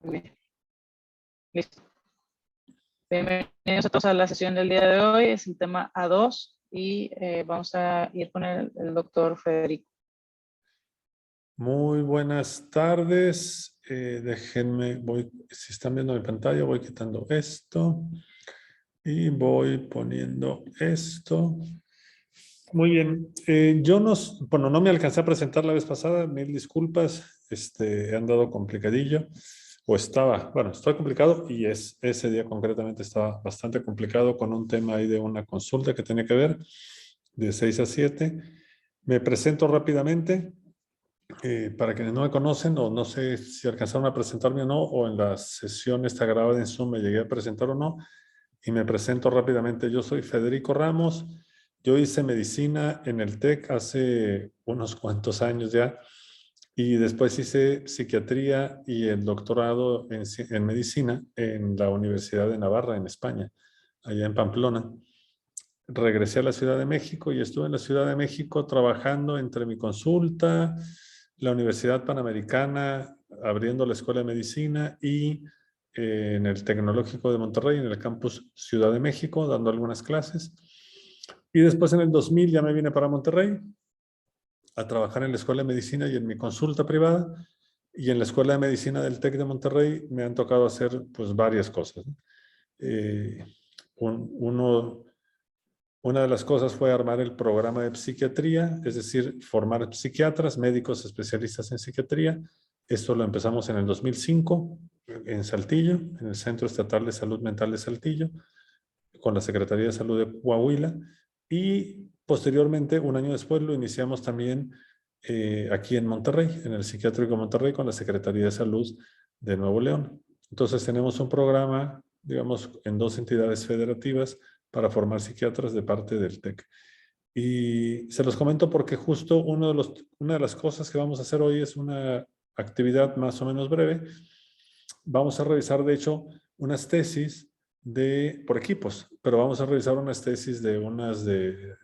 Bien. Listo. Bienvenidos a todos a la sesión del día de hoy. Es el tema A2 y vamos a ir con el doctor Federico. Muy buenas tardes. Déjenme, si están viendo mi pantalla, voy quitando esto y voy poniendo esto. Muy bien. No me alcancé a presentar la vez pasada, mil disculpas. He andado complicadillo. Estoy complicado y ese día concretamente estaba bastante complicado con un tema ahí de una consulta que tenía que ver de 6 a 7. Me presento rápidamente. Para quienes no me conocen o no sé si alcanzaron a presentarme o no, o en la sesión esta grabada en Zoom me llegué a presentar o no, y me presento rápidamente. Yo soy Federico Ramos. Yo hice medicina en el TEC hace unos cuantos años ya, y después hice psiquiatría y el doctorado en medicina en la Universidad de Navarra, en España, allá en Pamplona. Regresé a la Ciudad de México y estuve en la Ciudad de México trabajando entre mi consulta, la Universidad Panamericana, abriendo la Escuela de Medicina y en el Tecnológico de Monterrey, en el campus Ciudad de México, dando algunas clases. Y después en el 2000 ya me vine para Monterrey a trabajar en la Escuela de Medicina y en mi consulta privada. Y en la Escuela de Medicina del TEC de Monterrey me han tocado hacer pues varias cosas. Una de las cosas fue armar el programa de psiquiatría, es decir, formar psiquiatras, médicos especialistas en psiquiatría. Esto lo empezamos en el 2005 en Saltillo, en el Centro Estatal de Salud Mental de Saltillo, con la Secretaría de Salud de Coahuila. Y posteriormente, un año después, lo iniciamos también aquí en Monterrey, en el Psiquiátrico de Monterrey, con la Secretaría de Salud de Nuevo León. Entonces tenemos un programa, digamos, en dos entidades federativas para formar psiquiatras de parte del TEC. Y se los comento porque justo una de las cosas que vamos a hacer hoy es una actividad más o menos breve. Vamos a revisar, de hecho, unas tesis por equipos, pero vamos a revisar unas tesis de unas de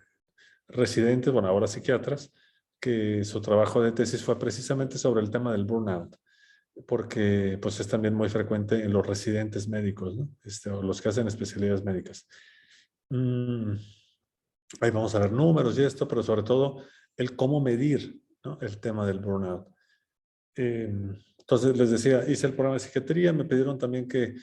residentes, bueno, ahora psiquiatras, que su trabajo de tesis fue precisamente sobre el tema del burnout, porque pues es también muy frecuente en los residentes médicos, ¿no? O los que hacen especialidades médicas. Ahí vamos a ver números y esto, pero sobre todo el cómo medir, ¿no?, el tema del burnout. Entonces les decía, hice el programa de psiquiatría, me pidieron también que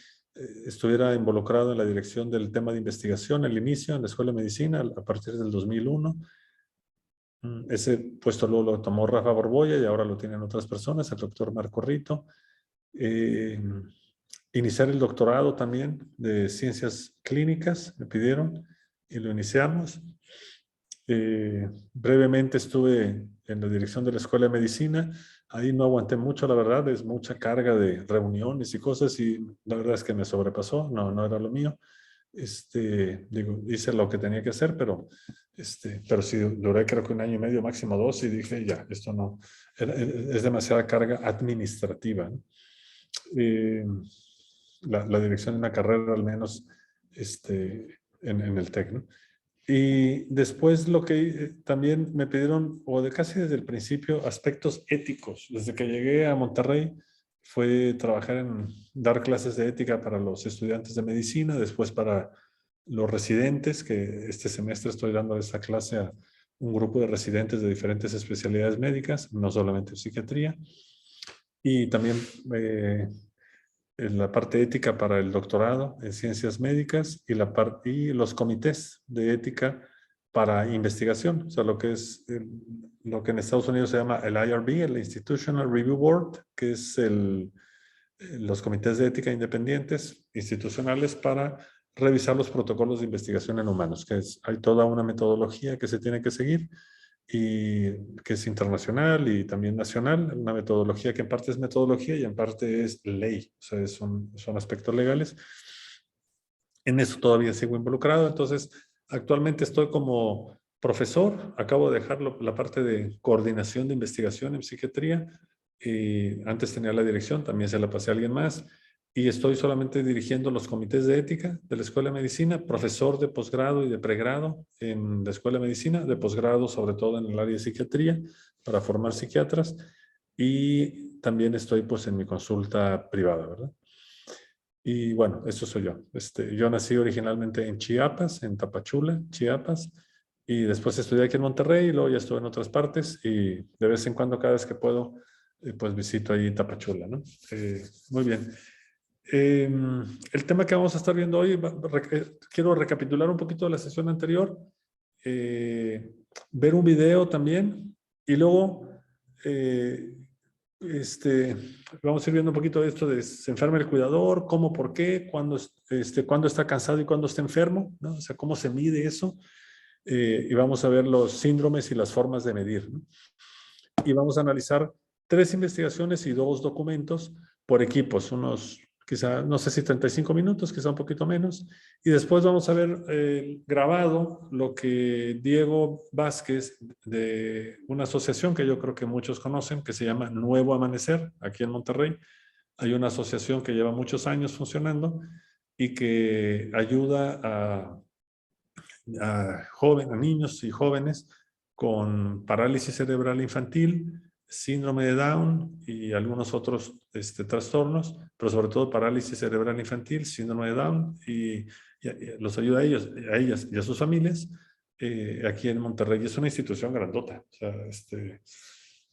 estuviera involucrado en la dirección del tema de investigación al inicio en la Escuela de Medicina a partir del 2001. Ese puesto luego lo tomó Rafa Borbolla y ahora lo tienen otras personas, el doctor Marco Rito. Iniciar el doctorado también de ciencias clínicas, me pidieron, y lo iniciamos. Brevemente estuve en la dirección de la Escuela de Medicina. Ahí no aguanté mucho, la verdad, es mucha carga de reuniones y cosas y la verdad es que me sobrepasó, no era lo mío. Hice lo que tenía que hacer, pero sí duré creo que un año y medio, máximo 2, y dije ya, esto no, es demasiada carga administrativa, ¿no? La dirección de una carrera al menos en el TEC, ¿no? Y después lo que también me pidieron, casi desde el principio, aspectos éticos. Desde que llegué a Monterrey fue trabajar en dar clases de ética para los estudiantes de medicina, después para los residentes, que este semestre estoy dando esta clase a un grupo de residentes de diferentes especialidades médicas, no solamente psiquiatría. Y también en la parte ética para el doctorado en ciencias médicas y los comités de ética para investigación, o sea, lo que en Estados Unidos se llama el IRB, el Institutional Review Board, que es los comités de ética independientes institucionales para revisar los protocolos de investigación en humanos, hay toda una metodología que se tiene que seguir y que es internacional y también nacional, una metodología que en parte es metodología y en parte es ley, o sea, son aspectos legales. En eso todavía sigo involucrado, entonces actualmente estoy como profesor, acabo de dejar la parte de coordinación de investigación en psiquiatría, y antes tenía la dirección, también se la pasé a alguien más, y estoy solamente dirigiendo los comités de ética de la Escuela de Medicina, profesor de posgrado y de pregrado en la Escuela de Medicina, de posgrado sobre todo en el área de psiquiatría, para formar psiquiatras, y también estoy pues en mi consulta privada, ¿verdad? Y bueno, eso soy yo. Yo nací originalmente en Chiapas, en Tapachula, Chiapas, y después estudié aquí en Monterrey y luego ya estuve en otras partes y de vez en cuando, cada vez que puedo, pues visito ahí Tapachula, ¿no? Muy bien. El tema que vamos a estar viendo hoy, quiero recapitular un poquito de la sesión anterior, ver un video también y luego vamos a ir viendo un poquito de esto de se enferma el cuidador, cómo, por qué, cuándo está cansado y cuándo está enfermo, ¿no? O sea, cómo se mide eso. Y vamos a ver los síndromes y las formas de medir, ¿no? Y vamos a analizar 3 investigaciones y 2 documentos por equipos, unos quizá, no sé si 35 minutos, quizá un poquito menos. Y después vamos a ver grabado lo que Diego Vázquez, de una asociación que yo creo que muchos conocen, que se llama Nuevo Amanecer, aquí en Monterrey. Hay una asociación que lleva muchos años funcionando y que ayuda a niños y jóvenes con parálisis cerebral infantil, síndrome de Down y algunos otros trastornos, pero sobre todo parálisis cerebral infantil, síndrome de Down, y los ayuda a ellos, a ellas y a sus familias aquí en Monterrey. Es una institución grandota, o sea,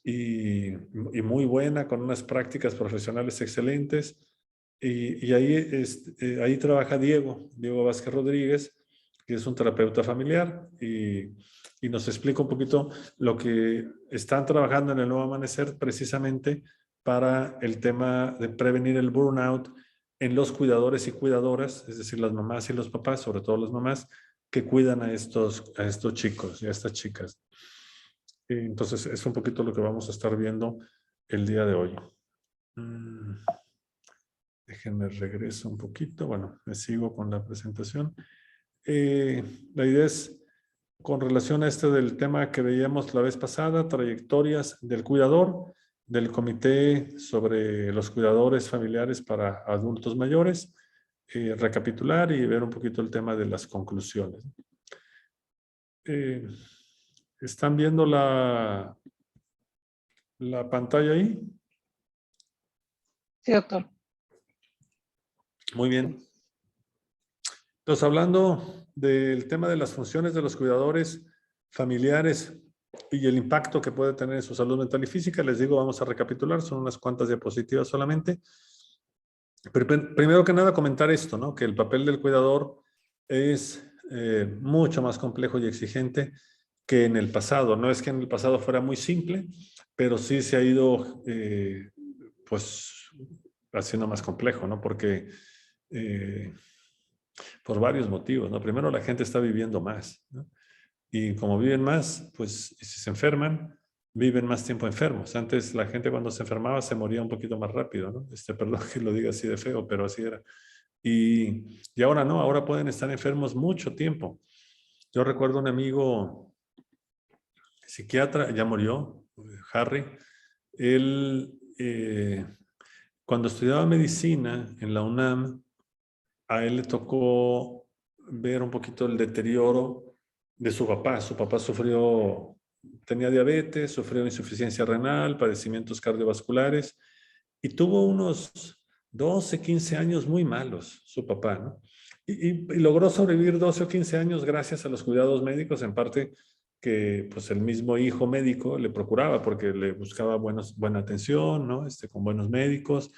y muy buena, con unas prácticas profesionales excelentes. Y ahí trabaja Diego Vázquez Rodríguez, que es un terapeuta familiar, y nos explica un poquito lo que están trabajando en el Nuevo Amanecer precisamente para el tema de prevenir el burnout en los cuidadores y cuidadoras, es decir, las mamás y los papás, sobre todo las mamás, que cuidan a estos chicos y a estas chicas. Entonces, es un poquito lo que vamos a estar viendo el día de hoy. Déjenme regreso un poquito. Bueno, me sigo con la presentación. La idea es, con relación a del tema que veíamos la vez pasada, trayectorias del cuidador, del comité sobre los cuidadores familiares para adultos mayores, recapitular y ver un poquito el tema de las conclusiones. ¿Están viendo la pantalla ahí? Sí, doctor. Muy bien. Entonces, hablando del tema de las funciones de los cuidadores familiares y el impacto que puede tener en su salud mental y física, les digo, vamos a recapitular, son unas cuantas diapositivas solamente. Pero primero que nada, comentar esto, ¿no? Que el papel del cuidador es mucho más complejo y exigente que en el pasado. No es que en el pasado fuera muy simple, pero sí se ha ido, pues, haciendo más complejo, ¿no? Porque por varios motivos, ¿no? Primero, la gente está viviendo más, ¿no? Y como viven más, pues, y si se enferman, viven más tiempo enfermos. Antes la gente cuando se enfermaba se moría un poquito más rápido, ¿no? Perdón que lo diga así de feo, pero así era. Y ahora no, ahora pueden estar enfermos mucho tiempo. Yo recuerdo un amigo psiquiatra, ya murió, Harry. Él, cuando estudiaba medicina en la UNAM, a él le tocó ver un poquito el deterioro de su papá. Su papá tenía diabetes, sufrió insuficiencia renal, padecimientos cardiovasculares y tuvo unos 12, 15 años muy malos, su papá, ¿no? Y logró sobrevivir 12 o 15 años gracias a los cuidados médicos, en parte que pues el mismo hijo médico le procuraba porque le buscaba buena atención, ¿no? Con buenos médicos,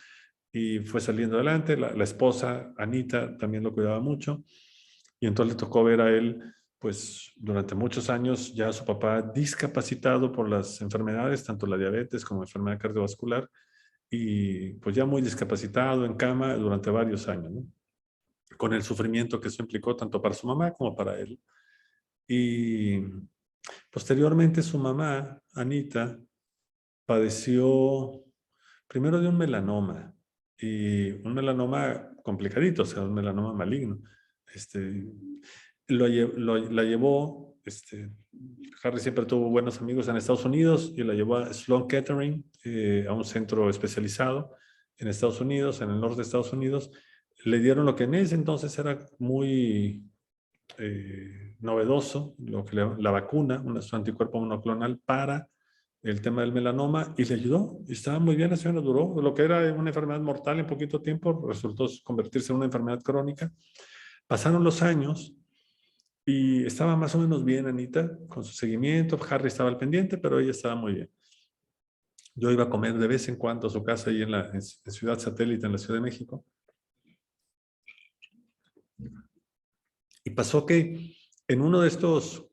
y fue saliendo adelante. La esposa, Anita, también lo cuidaba mucho, y entonces le tocó ver a él, pues durante muchos años ya su papá discapacitado por las enfermedades, tanto la diabetes como la enfermedad cardiovascular, y pues ya muy discapacitado en cama durante varios años, ¿no? Con el sufrimiento que eso implicó tanto para su mamá como para él. Y posteriormente su mamá, Anita, padeció primero de un melanoma, y un melanoma complicadito, o sea, un melanoma maligno. La llevó, Harry siempre tuvo buenos amigos en Estados Unidos y la llevó a Sloan Kettering, a un centro especializado en Estados Unidos, en el norte de Estados Unidos. Le dieron lo que en ese entonces era muy novedoso, la vacuna, su anticuerpo monoclonal para el tema del melanoma y le ayudó. Y estaba muy bien, la señora duró. Lo que era una enfermedad mortal en poquito tiempo resultó convertirse en una enfermedad crónica. Pasaron los años y estaba más o menos bien Anita con su seguimiento. Harry estaba al pendiente, pero ella estaba muy bien. Yo iba a comer de vez en cuando a su casa ahí en Ciudad Satélite, en la Ciudad de México. Y pasó que en uno de estos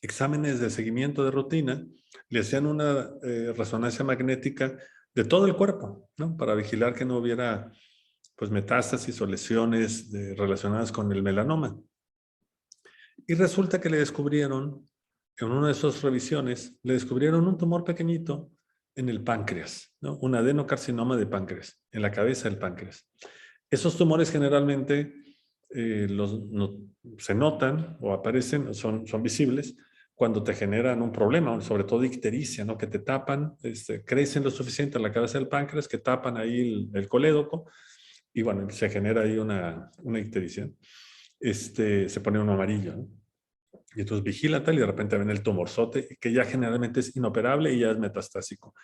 exámenes de seguimiento de rutina, le hacían una resonancia magnética de todo el cuerpo, ¿no? Para vigilar que no hubiera pues, metástasis o lesiones relacionadas con el melanoma. Y resulta que le descubrieron, en una de esas revisiones, le descubrieron un tumor pequeñito en el páncreas, ¿no? Un adenocarcinoma de páncreas, en la cabeza del páncreas. Esos tumores generalmente se notan o aparecen, son visibles, cuando te generan un problema, sobre todo ictericia, ¿no? Que te tapan, crecen lo suficiente en la cabeza del páncreas, que tapan ahí el colédoco, y bueno, se genera ahí una ictericia. Se pone uno amarillo, ¿no? Y entonces vigila tal, y de repente ven el tumorzote, que ya generalmente es inoperable y ya es metastásico.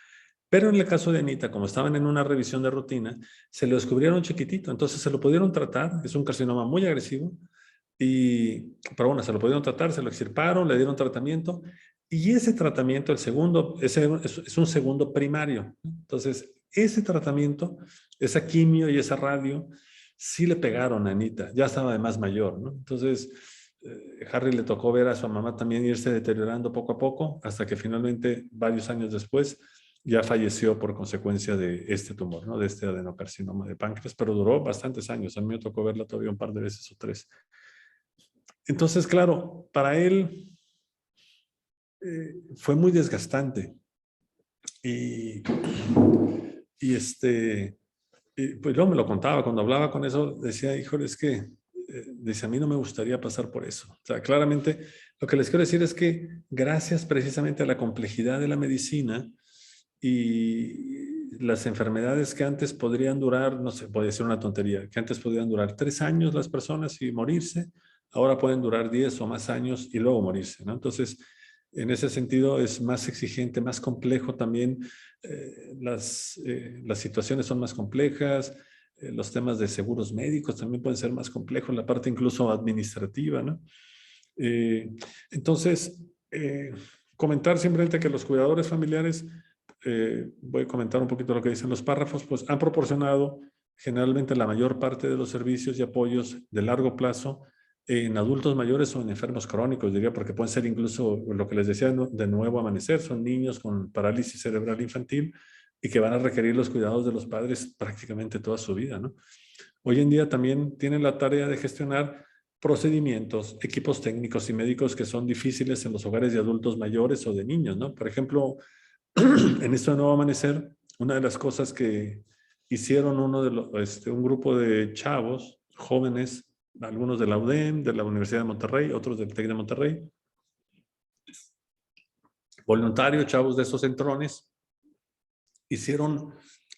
Pero en el caso de Anita, como estaban en una revisión de rutina, se lo descubrieron chiquitito, entonces se lo pudieron tratar, es un carcinoma muy agresivo, pero bueno, se lo pudieron tratar, se lo extirparon, le dieron tratamiento, y ese tratamiento, el segundo, es un segundo primario. Entonces, ese tratamiento, esa quimio y esa radio, sí le pegaron a Anita, ya estaba además mayor, ¿no? Entonces, Harry le tocó ver a su mamá también irse deteriorando poco a poco, hasta que finalmente, varios años después, ya falleció por consecuencia de este tumor, ¿no? De este adenocarcinoma de páncreas, pero duró bastantes años. A mí me tocó verla todavía un par de veces o 3. Entonces, claro, para él fue muy desgastante. Y pues luego me lo contaba, cuando hablaba con eso, decía, híjole, es que, dice, a mí no me gustaría pasar por eso. O sea, claramente, lo que les quiero decir es que gracias precisamente a la complejidad de la medicina y las enfermedades que antes podrían durar, no sé, puede ser una tontería, que antes podrían durar 3 años las personas y morirse, ahora pueden durar 10 o más años y luego morirse, ¿no? Entonces, en ese sentido es más exigente, más complejo también. Las situaciones son más complejas, los temas de seguros médicos también pueden ser más complejos, la parte incluso administrativa, ¿no? Entonces, comentar simplemente que los cuidadores familiares, voy a comentar un poquito lo que dicen los párrafos, pues han proporcionado generalmente la mayor parte de los servicios y apoyos de largo plazo en adultos mayores o en enfermos crónicos, diría, porque pueden ser incluso lo que les decía de nuevo amanecer, son niños con parálisis cerebral infantil y que van a requerir los cuidados de los padres prácticamente toda su vida, ¿no? Hoy en día también tienen la tarea de gestionar procedimientos, equipos técnicos y médicos que son difíciles en los hogares de adultos mayores o de niños, ¿no? Por ejemplo, en esto de Nuevo Amanecer, una de las cosas que hicieron un grupo de chavos, jóvenes, algunos de la UDEM, de la Universidad de Monterrey, otros del TEC de Monterrey, voluntarios, chavos de esos centrones, hicieron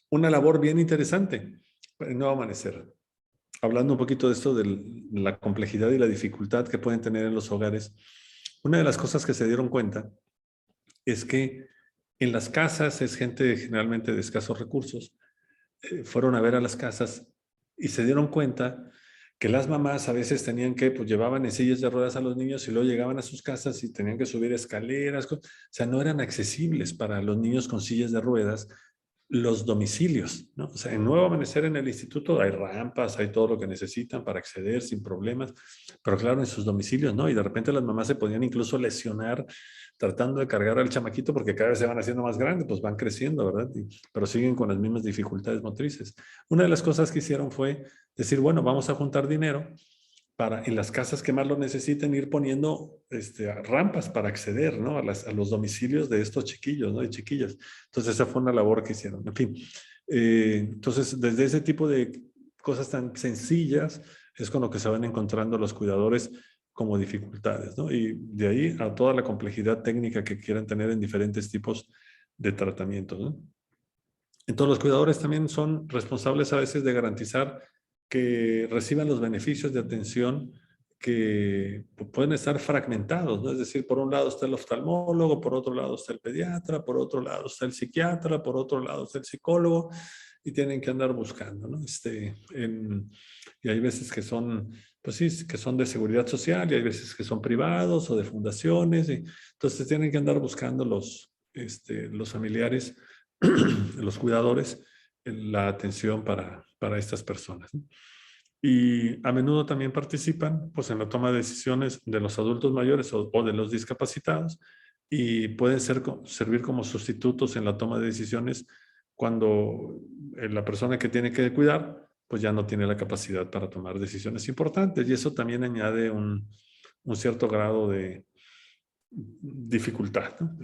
una labor bien interesante en Nuevo Amanecer. Hablando un poquito de esto, de la complejidad y la dificultad que pueden tener en los hogares, una de las cosas que se dieron cuenta es que en las casas, es gente generalmente de escasos recursos, fueron a ver a las casas y se dieron cuenta que las mamás a veces tenían que, pues llevaban en sillas de ruedas a los niños y luego llegaban a sus casas y tenían que subir escaleras, o sea, no eran accesibles para los niños con sillas de ruedas los domicilios, ¿no? O sea, en Nuevo Amanecer en el instituto hay rampas, hay todo lo que necesitan para acceder sin problemas, pero claro, en sus domicilios, ¿no? Y de repente las mamás se podían incluso lesionar tratando de cargar al chamaquito porque cada vez se van haciendo más grandes, pues van creciendo, ¿verdad? Pero siguen con las mismas dificultades motrices. Una de las cosas que hicieron fue decir, bueno, vamos a juntar dinero para en las casas que más lo necesiten ir poniendo rampas para acceder, ¿no? a los domicilios de estos chiquillos, ¿no? Y chiquillas. Entonces esa fue una labor que hicieron. En fin, entonces desde ese tipo de cosas tan sencillas es con lo que se van encontrando los cuidadores como dificultades, ¿no? Y de ahí a toda la complejidad técnica que quieran tener en diferentes tipos de tratamientos, ¿no? Entonces los cuidadores también son responsables a veces de garantizar que reciban los beneficios de atención que pueden estar fragmentados, ¿no? Es decir, por un lado está el oftalmólogo, por otro lado está el pediatra, por otro lado está el psiquiatra, por otro lado está el psicólogo, y tienen que andar buscando, ¿no? Y hay veces que son, pues sí, que son de seguridad social, y hay veces que son privados o de fundaciones, y entonces tienen que andar buscando los familiares, los cuidadores, la atención para estas personas, ¿no? Y a menudo también participan, pues, en la toma de decisiones de los adultos mayores o de los discapacitados, y pueden servir como sustitutos en la toma de decisiones cuando la persona que tiene que cuidar pues ya no tiene la capacidad para tomar decisiones importantes, y eso también añade un cierto grado de dificultad, ¿no?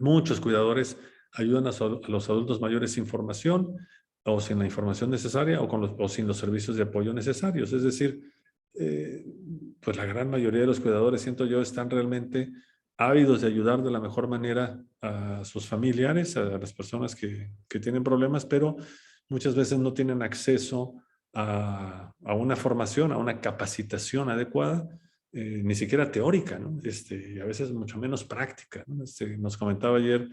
Muchos cuidadores ayudan a los adultos mayores sin formación o sin la información necesaria o sin los servicios de apoyo necesarios. Es decir, pues la gran mayoría de los cuidadores, siento yo, están realmente ávidos de ayudar de la mejor manera a sus familiares, a las personas que tienen problemas, pero muchas veces no tienen acceso a una formación, a una capacitación adecuada, ni siquiera teórica, ¿no? Y a veces mucho menos práctica, ¿no? Nos comentaba ayer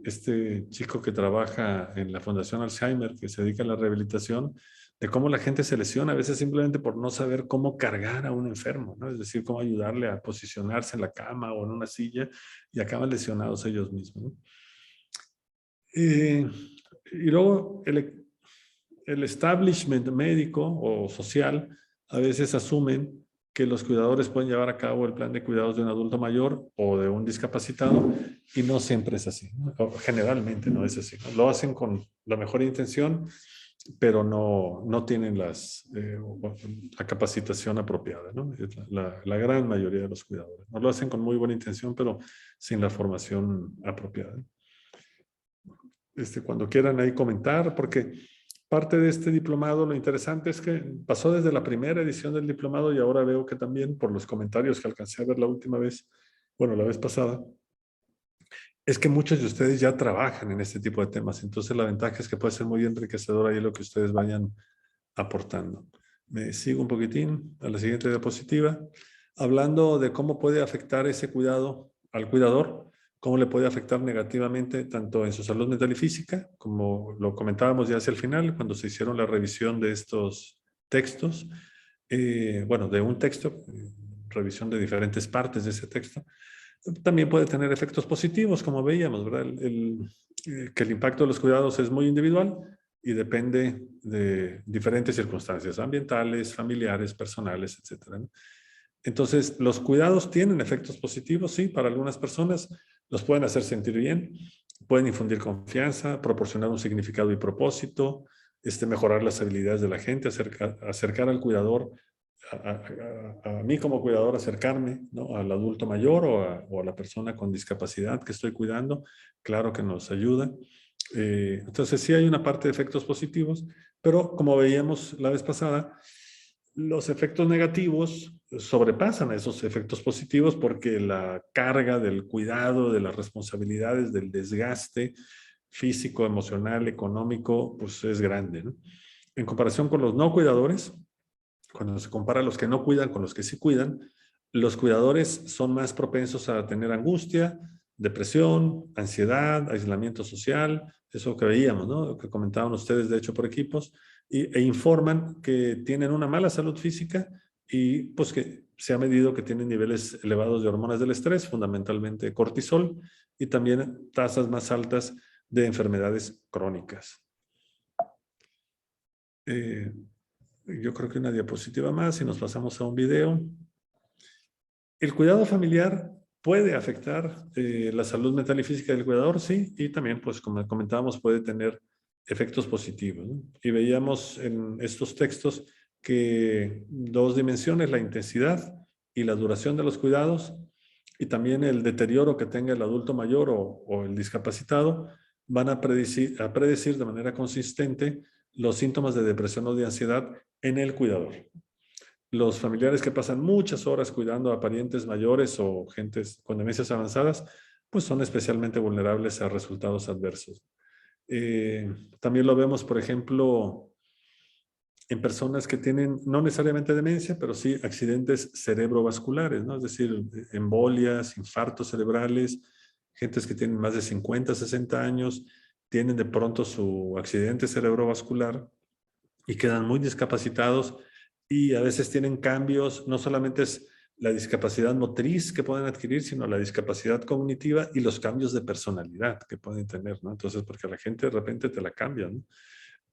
este chico que trabaja en la Fundación Alzheimer, que se dedica a la rehabilitación, de cómo la gente se lesiona a veces simplemente por no saber cómo cargar a un enfermo, ¿no? Es decir, cómo ayudarle a posicionarse en la cama o en una silla, y acaban lesionados ellos mismos, ¿no? Y luego el establishment médico o social a veces asumen que los cuidadores pueden llevar a cabo el plan de cuidados de un adulto mayor o de un discapacitado, y no siempre es así, ¿no? O generalmente no es así, ¿no? Lo hacen con la mejor intención, pero no tienen la capacitación apropiada, ¿no? La gran mayoría de los cuidadores no lo hacen con muy buena intención, pero sin la formación apropiada. Cuando quieran ahí comentar, porque parte de este diplomado, lo interesante es que pasó desde la primera edición del diplomado, y ahora veo que también por los comentarios que alcancé a ver la última vez, bueno, la vez pasada, es que muchos de ustedes ya trabajan en este tipo de temas. Entonces la ventaja es que puede ser muy enriquecedor ahí lo que ustedes vayan aportando. Me sigo un poquitín a la siguiente diapositiva, hablando de cómo puede afectar ese cuidado al cuidador, cómo le puede afectar negativamente tanto en su salud mental y física, como lo comentábamos ya hacia el final, cuando se hicieron la revisión de estos textos, bueno, de un texto, revisión de diferentes partes de ese texto. También puede tener efectos positivos, como veíamos, ¿verdad? Que el impacto de los cuidados es muy individual y depende de diferentes circunstancias ambientales, familiares, personales, etc. Entonces, los cuidados tienen efectos positivos, sí, para algunas personas los pueden hacer sentir bien, pueden infundir confianza, proporcionar un significado y propósito, mejorar las habilidades de la gente, acercar al cuidador, a mí como cuidador, acercarme, ¿no?, al adulto mayor o a la persona con discapacidad que estoy cuidando, claro que nos ayuda. Entonces sí hay una parte de efectos positivos, pero como veíamos la vez pasada, los efectos negativos sobrepasan a esos efectos positivos porque la carga del cuidado, de las responsabilidades, del desgaste físico, emocional, económico, pues es grande, ¿no? En comparación con los no cuidadores, cuando se compara los que no cuidan con los que sí cuidan, los cuidadores son más propensos a tener angustia, depresión, ansiedad, aislamiento social, eso que veíamos, ¿no?, que comentaban ustedes, de hecho, por equipos, e informan que tienen una mala salud física y pues que se ha medido que tienen niveles elevados de hormonas del estrés, fundamentalmente cortisol, y también tasas más altas de enfermedades crónicas. Yo creo que una diapositiva más y nos pasamos a un video. El cuidado familiar puede afectar la salud mental y física del cuidador, sí, y también, pues como comentábamos, puede tener efectos positivos, ¿no? Y veíamos en estos textos que dos dimensiones, la intensidad y la duración de los cuidados, y también el deterioro que tenga el adulto mayor o el discapacitado, van a predecir de manera consistente los síntomas de depresión o de ansiedad en el cuidador. Los familiares que pasan muchas horas cuidando a parientes mayores o gentes con demencias avanzadas, pues son especialmente vulnerables a resultados adversos. También lo vemos, por ejemplo, en personas que tienen no necesariamente demencia, pero sí accidentes cerebrovasculares, ¿no? Es decir, embolias, infartos cerebrales, gentes que tienen más de 50, 60 años, tienen de pronto su accidente cerebrovascular y quedan muy discapacitados y a veces tienen cambios, no solamente es la discapacidad motriz que pueden adquirir, sino la discapacidad cognitiva y los cambios de personalidad que pueden tener, ¿no? Entonces, porque la gente de repente te la cambia, ¿no?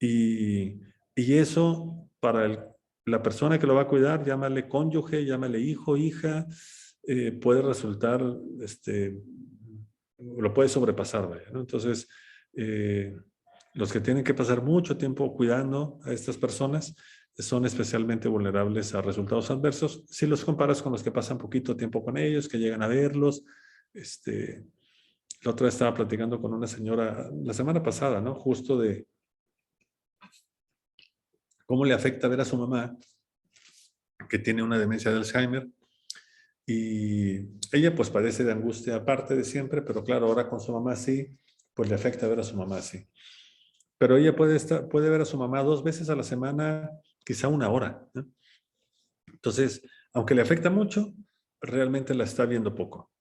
Y, y eso para la persona que lo va a cuidar, llámale cónyuge, llámale hijo, hija, puede resultar, lo puede sobrepasar, vaya, ¿no? Entonces, los que tienen que pasar mucho tiempo cuidando a estas personas son especialmente vulnerables a resultados adversos si los comparas con los que pasan poquito tiempo con ellos, que llegan a verlos. La otra vez estaba platicando con una señora la semana pasada, ¿no? Justo de cómo le afecta ver a su mamá, que tiene una demencia de Alzheimer, y ella pues padece de angustia aparte de siempre, pero claro, ahora con su mamá sí, pues le afecta ver a su mamá sí. Pero ella puede ver a su mamá 2 veces a la semana, quizá 1 hora, ¿no? Entonces, aunque le afecta mucho, realmente la está viendo poco.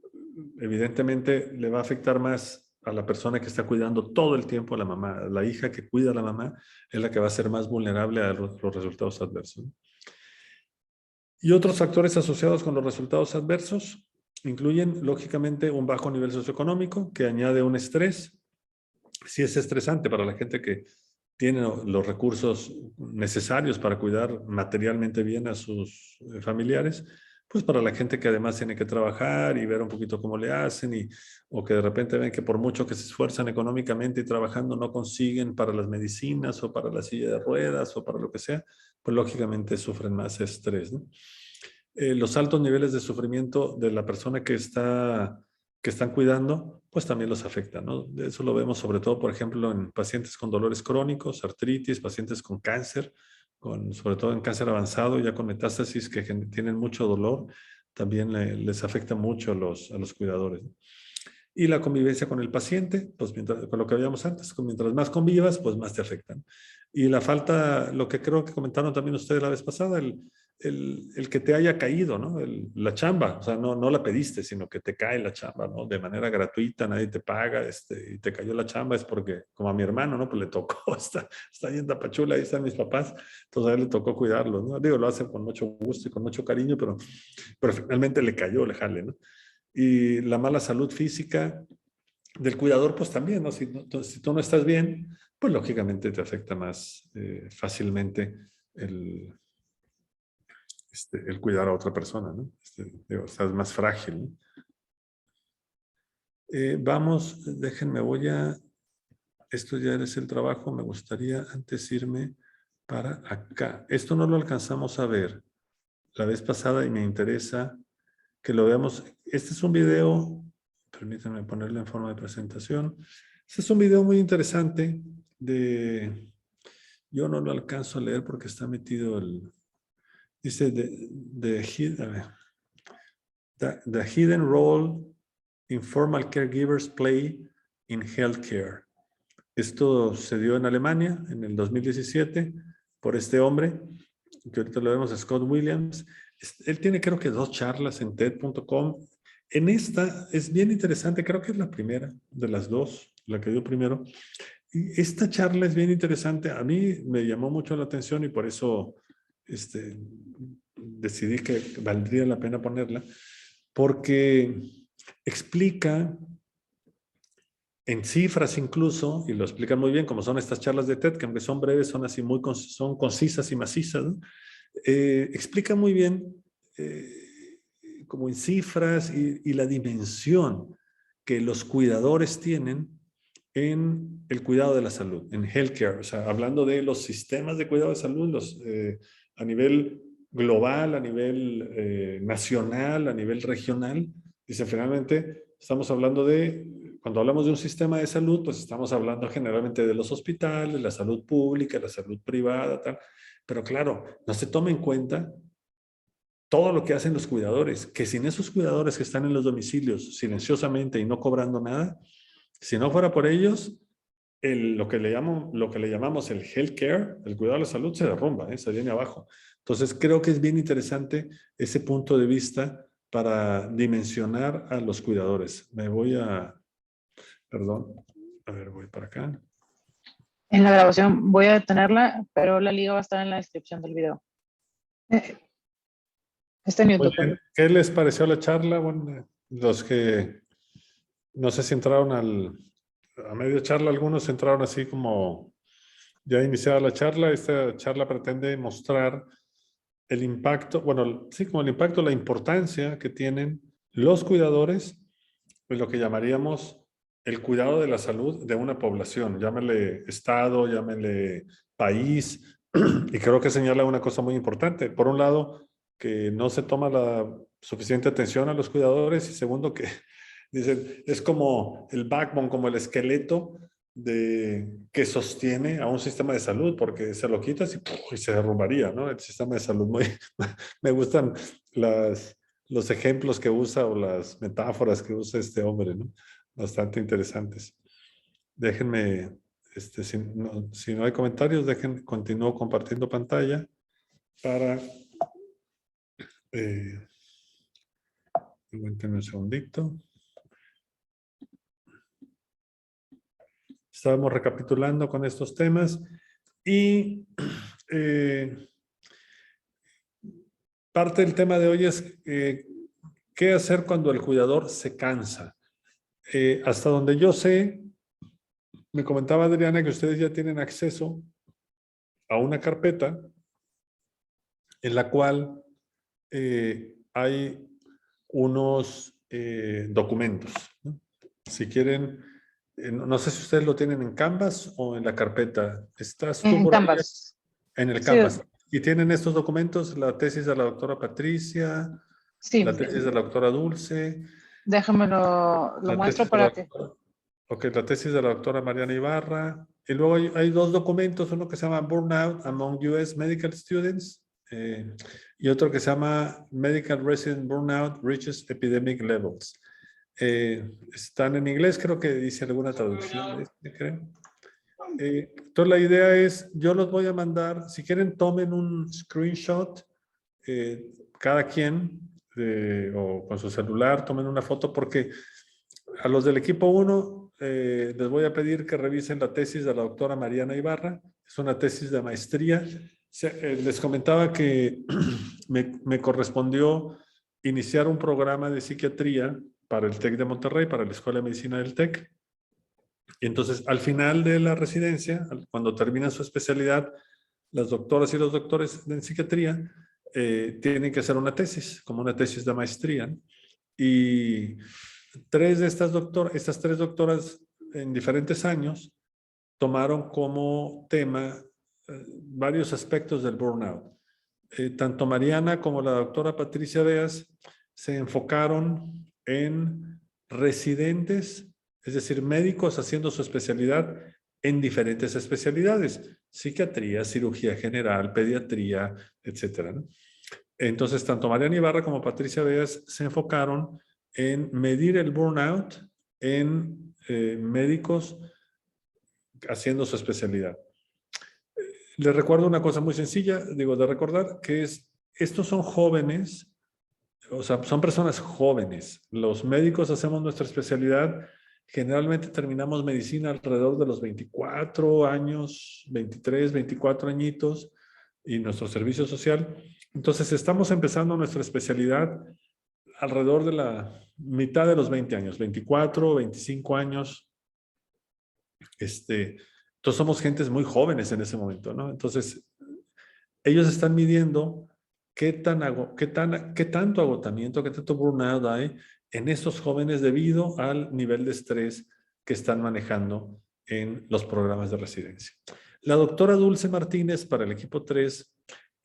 Evidentemente le va a afectar más a la persona que está cuidando todo el tiempo a la mamá. La hija que cuida a la mamá es la que va a ser más vulnerable a los resultados adversos. Y otros factores asociados con los resultados adversos incluyen, lógicamente, un bajo nivel socioeconómico que añade un estrés. Sí es estresante para la gente que tiene los recursos necesarios para cuidar materialmente bien a sus familiares, pues para la gente que además tiene que trabajar y ver un poquito cómo le hacen, o que de repente ven que por mucho que se esfuerzan económicamente y trabajando no consiguen para las medicinas o para la silla de ruedas o para lo que sea, pues lógicamente sufren más estrés, ¿no? Los altos niveles de sufrimiento de la persona que están cuidando, pues también los afecta, ¿no? Eso lo vemos sobre todo, por ejemplo, en pacientes con dolores crónicos, artritis, pacientes con cáncer, sobre todo en cáncer avanzado, ya con metástasis que tienen mucho dolor, también les afecta mucho a los cuidadores, ¿no? Y la convivencia con el paciente, pues con lo que habíamos antes, mientras más convivas, pues más te afectan. Y la falta, lo que creo que comentaron también ustedes la vez pasada, el que te haya caído, ¿no? La chamba, o sea, no la pediste, sino que te cae la chamba, ¿no? De manera gratuita, nadie te paga, y te cayó la chamba, es porque, como a mi hermano, ¿no? Pues le tocó, está ahí en Tapachula, ahí están mis papás, entonces a él le tocó cuidarlos, ¿no? Digo, lo hacen con mucho gusto y con mucho cariño, pero finalmente le cayó, le jale, ¿no? Y la mala salud física del cuidador, pues también, ¿no? Si tú no estás bien, pues lógicamente te afecta más fácilmente el cuidar a otra persona, ¿no? Estás más frágil, ¿no? Déjenme, esto ya es el trabajo, me gustaría antes irme para acá. Esto no lo alcanzamos a ver la vez pasada y me interesa que lo veamos. Este es un video, permítanme ponerlo en forma de presentación. Este es un video muy interesante yo no lo alcanzo a leer porque está metido dice, the hidden role informal caregivers play in healthcare. Esto se dio en Alemania en el 2017 por este hombre, que ahorita lo vemos, Scott Williams. Él tiene creo que 2 charlas en TED.com. En esta es bien interesante, creo que es la primera de las 2, la que dio primero. Y esta charla es bien interesante, a mí me llamó mucho la atención y por eso decidí que valdría la pena ponerla, porque explica en cifras incluso, y lo explican muy bien, como son estas charlas de TED, que aunque son breves, son así son concisas y macizas, ¿no? Explica muy bien, como en cifras y la dimensión que los cuidadores tienen en el cuidado de la salud, en healthcare, o sea, hablando de los sistemas de cuidado de salud, a nivel global, a nivel nacional, a nivel regional. Dice, finalmente, estamos hablando cuando hablamos de un sistema de salud, pues estamos hablando generalmente de los hospitales, la salud pública, la salud privada, tal. Pero claro, no se toma en cuenta todo lo que hacen los cuidadores, que sin esos cuidadores que están en los domicilios silenciosamente y no cobrando nada, si no fuera por ellos, lo que le llamamos el healthcare, el cuidado de la salud, se derrumba, se viene abajo. Entonces, creo que es bien interesante ese punto de vista para dimensionar a los cuidadores. Perdón, a ver, voy para acá. En la grabación voy a detenerla, pero la liga va a estar en la descripción del video. Está en YouTube. Oye, ¿qué les pareció la charla? Bueno, los que no sé si entraron a medio charla, algunos entraron así como ya iniciada la charla. Esta charla pretende mostrar el impacto, bueno, sí, como el impacto, la importancia que tienen los cuidadores en lo que llamaríamos el cuidado de la salud de una población. Llámele estado, llámele país, y creo que señala una cosa muy importante. Por un lado, que no se toma la suficiente atención a los cuidadores, y segundo, que dicen, es como el backbone, como el esqueleto que sostiene a un sistema de salud, porque se lo quitas y se derrumbaría, ¿no? El sistema de salud. Me gustan los ejemplos que usa o las metáforas que usa este hombre, ¿no? Bastante interesantes. Déjenme, si no hay comentarios, continúo compartiendo pantalla para... aguántenme un segundito. Estábamos recapitulando con estos temas y parte del tema de hoy es qué hacer cuando el cuidador se cansa. Hasta donde yo sé, me comentaba Adriana que ustedes ya tienen acceso a una carpeta en la cual hay unos documentos, ¿no? Si quieren, no sé si ustedes lo tienen en Canvas o en la carpeta. ¿Estás tú En por ahí? Canvas. En el Sí, Canvas. Y tienen estos documentos, la tesis de la doctora Patricia, sí. la tesis de la doctora Dulce. Déjame lo La muestro tesis de la para que... doctora, ok, la tesis de la doctora Mariana Ibarra. Y luego hay dos documentos, uno que se llama Burnout Among US Medical Students y otro que se llama Medical Resident Burnout Reaches Epidemic Levels. Están en inglés, creo que dice alguna traducción, creo. Entonces la idea es, yo los voy a mandar, si quieren tomen un screenshot, cada quien, o con su celular, tomen una foto, porque a los del equipo 1 les voy a pedir que revisen la tesis de la doctora Mariana Ibarra. Es una tesis de maestría. Les comentaba que me correspondió iniciar un programa de psiquiatría para el TEC de Monterrey, para la Escuela de Medicina del TEC. Y entonces, al final de la residencia, cuando terminan su especialidad, las doctoras y los doctores en psiquiatría tienen que hacer una tesis, como una tesis de maestría. Y estas tres doctoras en diferentes años tomaron como tema varios aspectos del burnout. Tanto Mariana como la doctora Patricia Beas se enfocaron en residentes, es decir, médicos haciendo su especialidad en diferentes especialidades, psiquiatría, cirugía general, pediatría, etcétera, ¿no? Entonces, tanto Mariana Ibarra como Patricia Beas se enfocaron en medir el burnout en médicos haciendo su especialidad. Les recuerdo una cosa muy sencilla, digo, de recordar, que es, estos son jóvenes, o sea, son personas jóvenes. Los médicos hacemos nuestra especialidad, generalmente terminamos medicina alrededor de los 24 años, 23, 24 añitos, y nuestro servicio social. Entonces, estamos empezando nuestra especialidad alrededor de la mitad de los 20 años, 24, 25 años. Entonces somos gentes muy jóvenes en ese momento, ¿no? Entonces, ellos están midiendo qué tanto agotamiento, qué tanto burnout hay en estos jóvenes debido al nivel de estrés que están manejando en los programas de residencia. La doctora Dulce Martínez, para el equipo 3,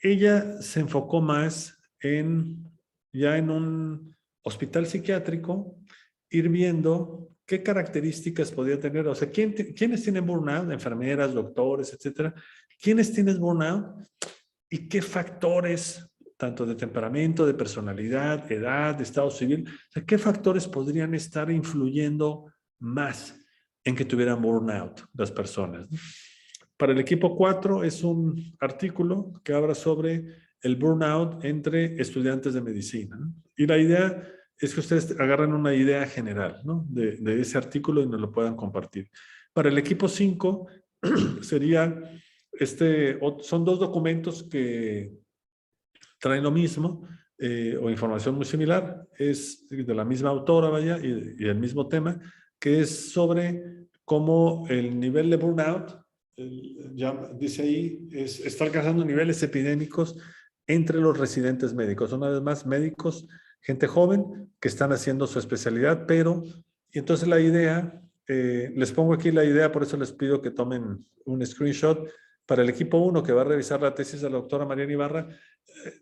ella se enfocó más ya en un hospital psiquiátrico, ir viendo qué características podía tener, o sea, ¿quiénes tienen burnout? Enfermeras, doctores, etcétera. ¿Quiénes tienen burnout? ¿Y qué factores, tanto de temperamento, de personalidad, edad, de estado civil, o sea, qué factores podrían estar influyendo más en que tuvieran burnout las personas, ¿no? Para el equipo 4 es un artículo que habla sobre el burnout entre estudiantes de medicina, ¿no? Y la idea es que ustedes agarren una idea general, ¿no? de ese artículo y nos lo puedan compartir. Para el equipo 5 sería, son 2 documentos que traen lo mismo o información muy similar. Es de la misma autora, vaya, y el mismo tema, que es sobre cómo el nivel de burnout, ya dice ahí, está alcanzando niveles epidémicos entre los residentes médicos. Una vez más, médicos, gente joven que están haciendo su especialidad, pero, y entonces la idea, les pongo aquí la idea, por eso les pido que tomen un screenshot. Para el equipo 1 que va a revisar la tesis de la doctora Mariana Ibarra,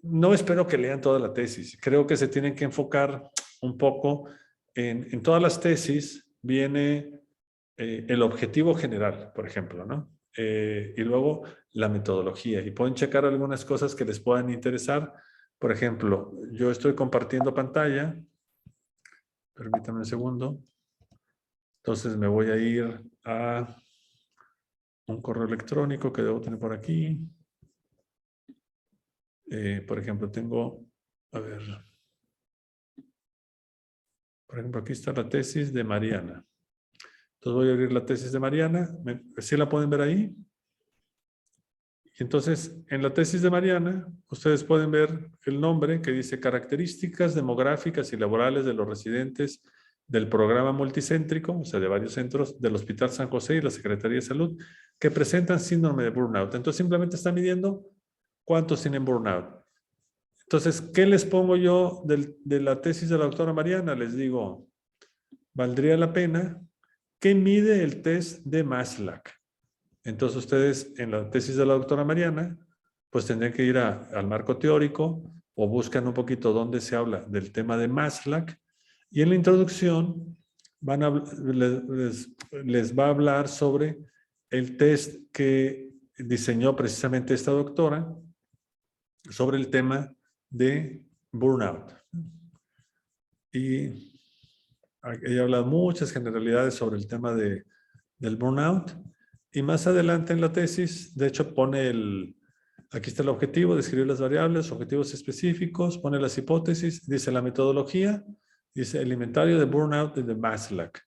no espero que lean toda la tesis. Creo que se tienen que enfocar un poco en todas las tesis. Viene el objetivo general, por ejemplo, ¿no? Y luego la metodología. Y pueden checar algunas cosas que les puedan interesar. Por ejemplo, yo estoy compartiendo pantalla. Permítanme un segundo. Entonces me voy a ir a un correo electrónico que debo tener por aquí. Por ejemplo, tengo, a ver, por ejemplo, aquí está la tesis de Mariana. Entonces voy a abrir la tesis de Mariana. ¿Sí la pueden ver ahí? Y entonces, en la tesis de Mariana, ustedes pueden ver el nombre que dice características demográficas y laborales de los residentes del programa multicéntrico, o sea, de varios centros del Hospital San José y la Secretaría de Salud, que presentan síndrome de burnout. Entonces, simplemente está midiendo cuántos tienen burnout. Entonces, ¿qué les pongo yo de la tesis de la doctora Mariana? Les digo, valdría la pena. ¿Qué mide el test de Maslach? Entonces ustedes en la tesis de la doctora Mariana, pues tendrían que ir al marco teórico o buscan un poquito dónde se habla del tema de Maslach. Y en la introducción les va a hablar sobre el test que diseñó precisamente esta doctora sobre el tema de burnout. Y ella habla muchas generalidades sobre el tema del burnout. Y más adelante en la tesis, de hecho, pone aquí está el objetivo, describir las variables, objetivos específicos, pone las hipótesis, dice la metodología, dice el inventario de burnout de Maslach.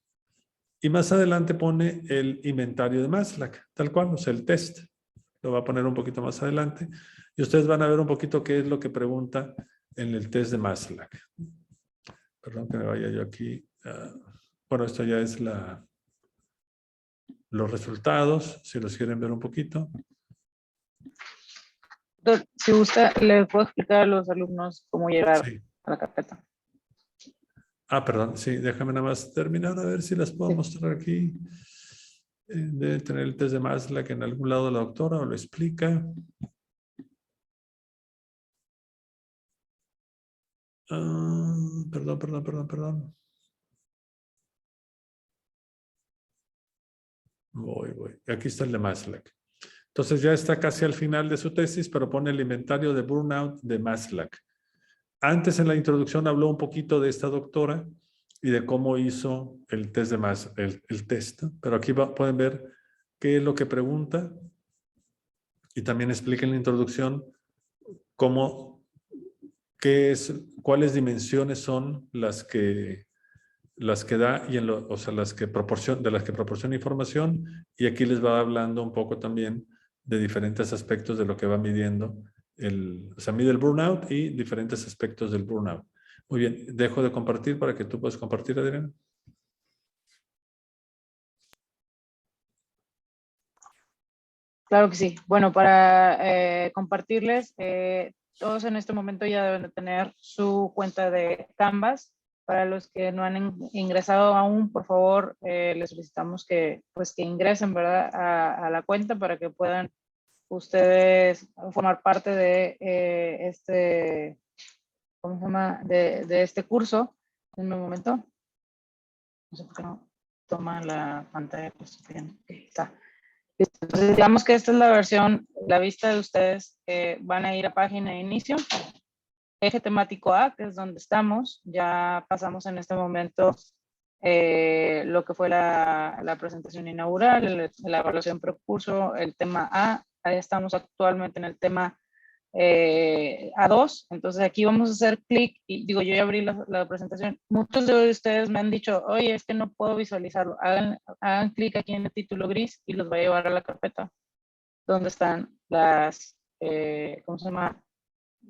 Y más adelante pone el inventario de Maslach, tal cual, o sea, el test. Lo va a poner un poquito más adelante. Y ustedes van a ver un poquito qué es lo que pregunta en el test de Maslach. Perdón que me vaya yo aquí. Bueno, esto ya es los resultados, si los quieren ver un poquito. Si gusta, le puedo explicar a los alumnos cómo llegar a la carpeta. Perdón, sí, déjame nada más terminar a ver si las puedo mostrar aquí. Debe tener el test de Maslach en algún lado la doctora o lo explica. Perdón. Voy. Aquí está el de Maslach. Entonces ya está casi al final de su tesis, pero pone el inventario de burnout de Maslach. Antes en la introducción habló un poquito de esta doctora y de cómo hizo el test de el test, pero aquí pueden ver qué es lo que pregunta y también explica en la introducción cuáles dimensiones son las que da y o sea, de las que proporciona información, y aquí les va hablando un poco también de diferentes aspectos de lo que va midiendo o sea, mide el burnout y diferentes aspectos del burnout. Muy bien, dejo de compartir para que tú puedas compartir, Adriana. Claro que sí. Bueno, para compartirles, todos en este momento ya deben de tener su cuenta de Canvas. Para los que no han ingresado aún, por favor, les solicitamos que ingresen, ¿verdad?, a la cuenta para que puedan ustedes formar parte de ¿cómo se llama?, de este curso. En un momento. No sé por qué no toma la pantalla. Pues bien, okay, está. Entonces, digamos que esta es la versión, la vista de ustedes. Van a ir a página de inicio, eje temático A, que es donde estamos. Ya pasamos en este momento lo que fue la presentación inaugural, la evaluación precurso, el tema A. Ahí estamos actualmente en el tema A2. Entonces aquí vamos a hacer clic y digo, yo ya abrí la presentación. Muchos de ustedes me han dicho, oye, es que no puedo visualizarlo. Hagan clic aquí en el título gris y los va a llevar a la carpeta donde están las, ¿cómo se llama?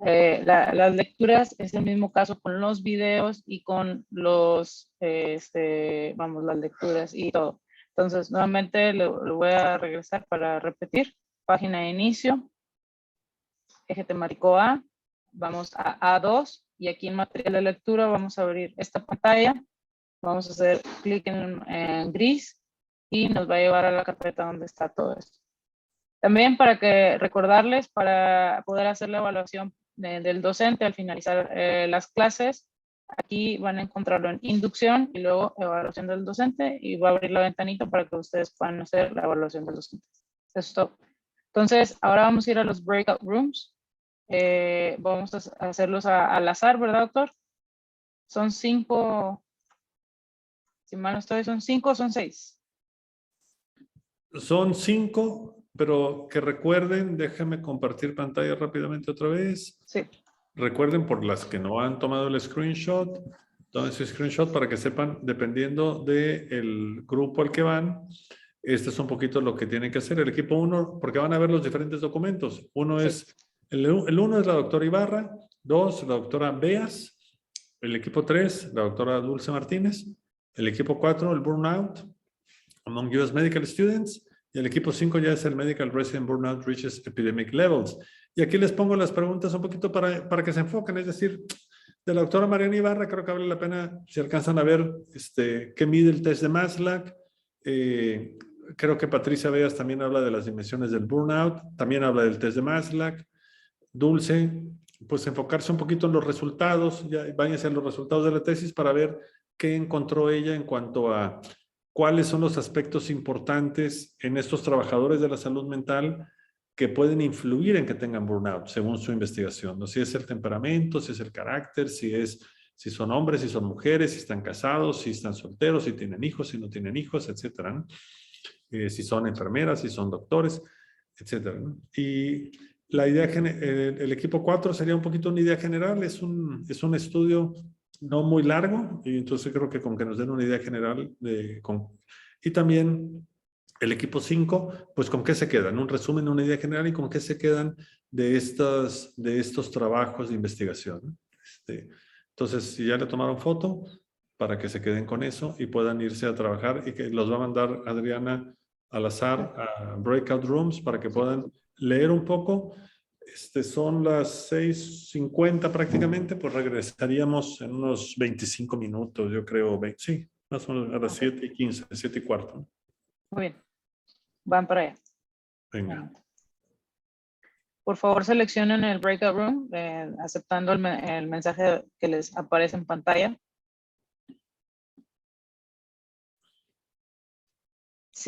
Las lecturas. Es el mismo caso con los videos y con los, vamos, las lecturas y todo. Entonces, nuevamente lo voy a regresar para repetir. Página de inicio, eje temático A, vamos a A2 y aquí en material de lectura vamos a abrir esta pantalla. Vamos a hacer clic en gris y nos va a llevar a la carpeta donde está todo esto. También para que recordarles, para poder hacer la evaluación del docente al finalizar las clases, aquí van a encontrarlo en inducción y luego evaluación del docente y va a abrir la ventanita para que ustedes puedan hacer la evaluación del docente. Eso es todo. Entonces, ahora vamos a ir a los breakout rooms. Vamos a hacerlos al azar, ¿verdad, doctor? Son 5, si mal no estoy, son 5 o son 6. Son 5, pero que recuerden, déjenme compartir pantalla rápidamente otra vez. Sí. Recuerden, por las que no han tomado el screenshot, tomen su screenshot para que sepan, dependiendo del grupo al que van, este es un poquito lo que tienen que hacer. El equipo 1, porque van a ver los diferentes documentos. Uno es, el 1 es la doctora Ibarra, 2, la doctora Beas, el equipo 3, la doctora Dulce Martínez, el equipo 4, el Burnout Among U.S. Medical Students, y el equipo 5 ya es el Medical Resident Burnout Reaches Epidemic Levels. Y aquí les pongo las preguntas un poquito para que se enfoquen, es decir, de la doctora Mariana Ibarra, creo que vale la pena, si alcanzan a ver qué mide el test de Maslach. Creo que Patricia Beas también habla de las dimensiones del burnout, también habla del test de Maslach. Dulce, pues enfocarse un poquito en los resultados, ya váyanse a los resultados de la tesis para ver qué encontró ella en cuanto a cuáles son los aspectos importantes en estos trabajadores de la salud mental que pueden influir en que tengan burnout, según su investigación, ¿no? Si es el temperamento, si es el carácter, si son hombres, si son mujeres, si están casados, si están solteros, si tienen hijos, si no tienen hijos, etcétera, ¿no? Si son enfermeras, si son doctores, etcétera, ¿no? Y la idea, el equipo 4 sería un poquito una idea general, es un estudio no muy largo, y entonces creo que con que nos den una idea general y también el equipo 5, pues con qué se quedan, un resumen, una idea general y con qué se quedan de estos trabajos de investigación. Entonces, si ya le tomaron foto, para que se queden con eso y puedan irse a trabajar, y que los va a mandar Adriana al azar a breakout rooms para que puedan leer un poco. Son las 6:50 prácticamente, pues regresaríamos en unos 25 minutos, yo creo, sí, más o menos a las 7:15, 7:15. Muy bien. Van para allá. Venga. Por favor, seleccionen el breakout room, aceptando el mensaje que les aparece en pantalla.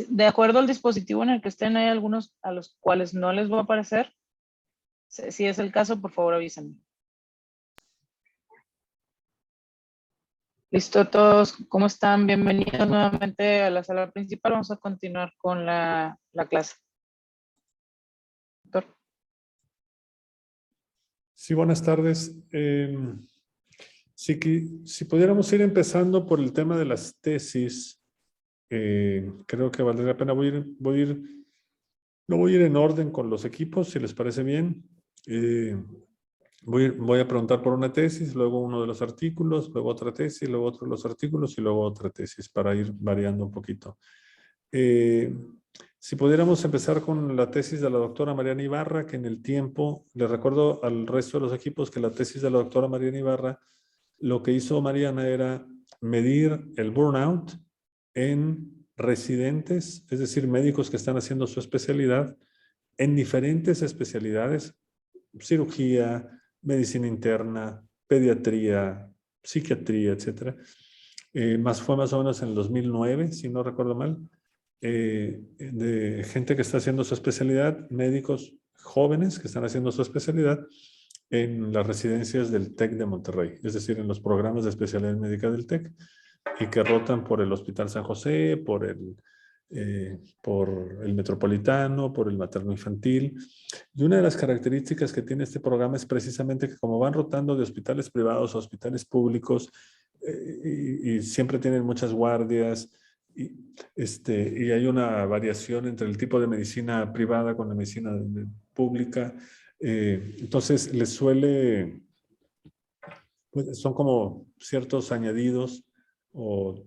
De acuerdo al dispositivo en el que estén, hay algunos a los cuales no les va a aparecer. Si es el caso, por favor avísenme. Listo todos, ¿cómo están? Bienvenidos nuevamente a la sala principal. Vamos a continuar con la clase. Doctor. Sí, buenas tardes. Si pudiéramos ir empezando por el tema de las tesis, creo que valdría la pena. No voy a ir en orden con los equipos, si les parece bien. Voy a preguntar por una tesis, luego uno de los artículos, luego otra tesis, luego otro de los artículos y luego otra tesis para ir variando un poquito. Si pudiéramos empezar con la tesis de la doctora Mariana Ibarra, que en el tiempo, les recuerdo al resto de los equipos que la tesis de la doctora Mariana Ibarra, lo que hizo Mariana era medir el burnout en residentes, es decir, médicos que están haciendo su especialidad en diferentes especialidades, cirugía, medicina interna, pediatría, psiquiatría, etc. Fue más o menos en el 2009, si no recuerdo mal, de gente que está haciendo su especialidad, médicos jóvenes que están haciendo su especialidad en las residencias del TEC de Monterrey, es decir, en los programas de especialidad médica del TEC. y que rotan por el Hospital San José, por el Metropolitano, por el Materno Infantil. Y una de las características que tiene este programa es precisamente que como van rotando de hospitales privados a hospitales públicos, y siempre tienen muchas guardias, y hay una variación entre el tipo de medicina privada con la medicina pública. Entonces les suele, pues, son como ciertos añadidos o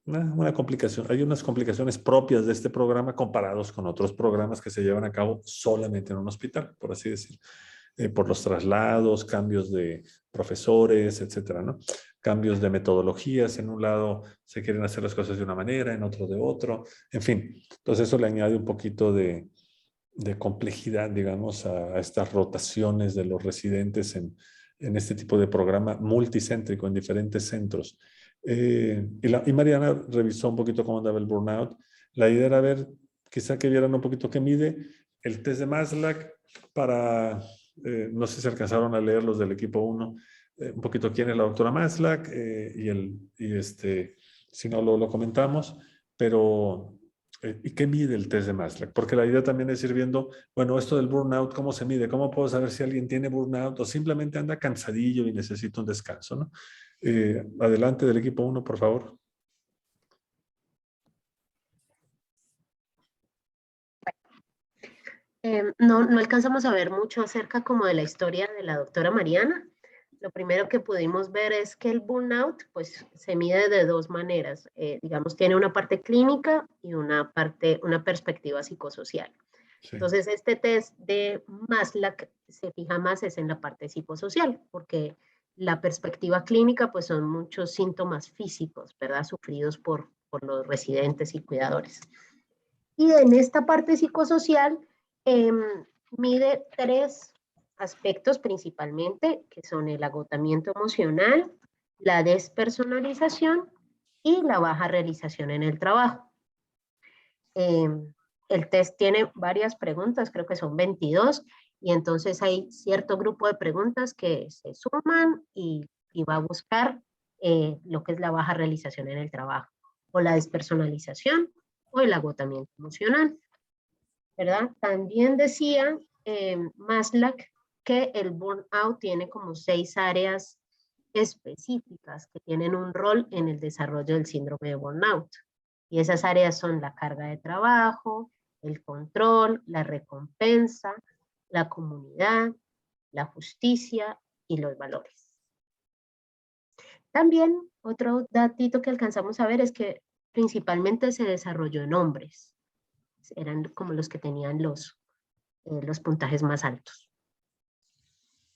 una complicación. Hay unas complicaciones propias de este programa comparados con otros programas que se llevan a cabo solamente en un hospital, por así decir. Por los traslados, cambios de profesores, etcétera, ¿no? Cambios de metodologías. En un lado se quieren hacer las cosas de una manera, en otro de otro. En fin, entonces eso le añade un poquito de complejidad, digamos, a estas rotaciones de los residentes en este tipo de programa multicéntrico en diferentes centros. Y Mariana revisó un poquito cómo andaba el burnout. La idea era ver, quizá que vieran un poquito qué mide el test de Maslach para, no sé si alcanzaron a leer los del equipo 1, un poquito quién es la doctora Maslach, si no lo comentamos, pero ¿y qué mide el test de Maslach? Porque la idea también es ir viendo, bueno, esto del burnout, ¿cómo se mide? ¿Cómo puedo saber si alguien tiene burnout o simplemente anda cansadillo y necesita un descanso, ¿no? Adelante del equipo 1, por favor. No alcanzamos a ver mucho acerca como de la historia de la doctora Mariana. Lo primero que pudimos ver es que el burnout pues, se mide de dos maneras. Digamos, tiene una parte clínica y una perspectiva psicosocial. Sí. Entonces, este test de Maslach se fija más es en la parte psicosocial, porque la perspectiva clínica pues son muchos síntomas físicos, ¿verdad? Sufridos por los residentes y cuidadores. Y en esta parte psicosocial mide tres aspectos principalmente, que son el agotamiento emocional, la despersonalización y la baja realización en el trabajo. El test tiene varias preguntas, creo que son 22, y entonces hay cierto grupo de preguntas que se suman y va a buscar lo que es la baja realización en el trabajo, o la despersonalización, o el agotamiento emocional, ¿verdad? También decía Maslach que el burnout tiene como 6 áreas específicas que tienen un rol en el desarrollo del síndrome de burnout. Y esas áreas son la carga de trabajo, el control, la recompensa, la comunidad, la justicia y los valores. También otro datito que alcanzamos a ver es que principalmente se desarrolló en hombres. Eran como los que tenían los puntajes más altos.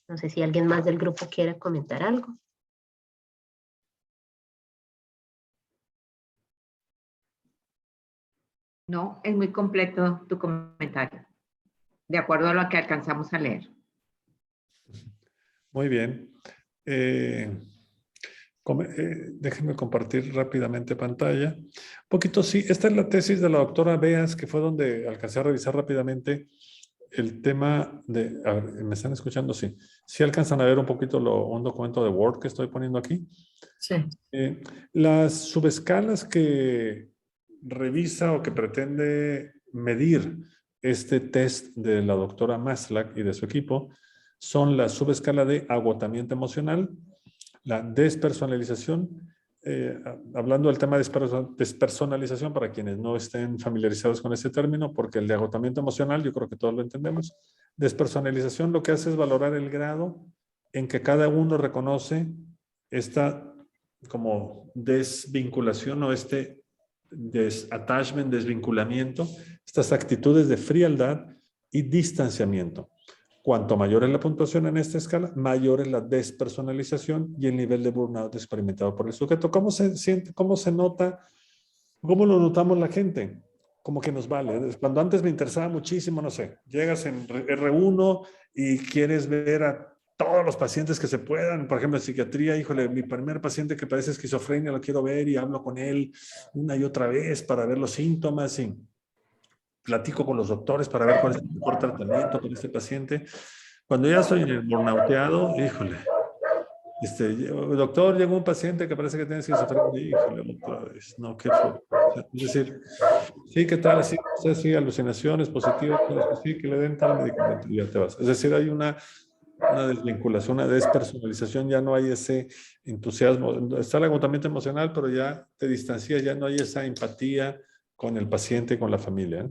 No sé si alguien más del grupo quiere comentar algo. No, es muy completo tu comentario, de acuerdo a lo que alcanzamos a leer. Muy bien. Déjenme compartir rápidamente pantalla. Un poquito, sí, esta es la tesis de la doctora Beas, que fue donde alcancé a revisar rápidamente el tema de... A ver, ¿me están escuchando? Sí. ¿Sí alcanzan a ver un poquito un documento de Word que estoy poniendo aquí? Sí. Las subescalas que revisa o que pretende medir este test de la doctora Maslach y de su equipo son la subescala de agotamiento emocional, la despersonalización, hablando del tema de despersonalización para quienes no estén familiarizados con este término, porque el de agotamiento emocional yo creo que todos lo entendemos. Despersonalización lo que hace es valorar el grado en que cada uno reconoce esta como desvinculación o este attachment, desvinculamiento, estas actitudes de frialdad y distanciamiento. Cuanto mayor es la puntuación en esta escala, mayor es la despersonalización y el nivel de burnout experimentado por el sujeto. ¿Cómo se siente? ¿Cómo se nota? ¿Cómo lo notamos la gente? Como que nos vale. Cuando antes me interesaba muchísimo, no sé, llegas en R1 y quieres ver a todos los pacientes que se puedan, por ejemplo, en psiquiatría, híjole, mi primer paciente que padece esquizofrenia lo quiero ver y hablo con él una y otra vez para ver los síntomas y platico con los doctores para ver cuál es el mejor tratamiento para este paciente. Cuando ya estoy burnouteado, híjole, Doctor, llegó un paciente que parece que tiene esquizofrenia. Híjole, otra vez. No, qué fue. Es decir, sí, ¿qué tal? Sí, usted sí, alucinaciones positivas, sí, que le den tal medicamento y ya te vas. Es decir, hay una desvinculación, una despersonalización, ya no hay ese entusiasmo. Está el agotamiento emocional, pero ya te distancias, ya no hay esa empatía con el paciente, con la familia.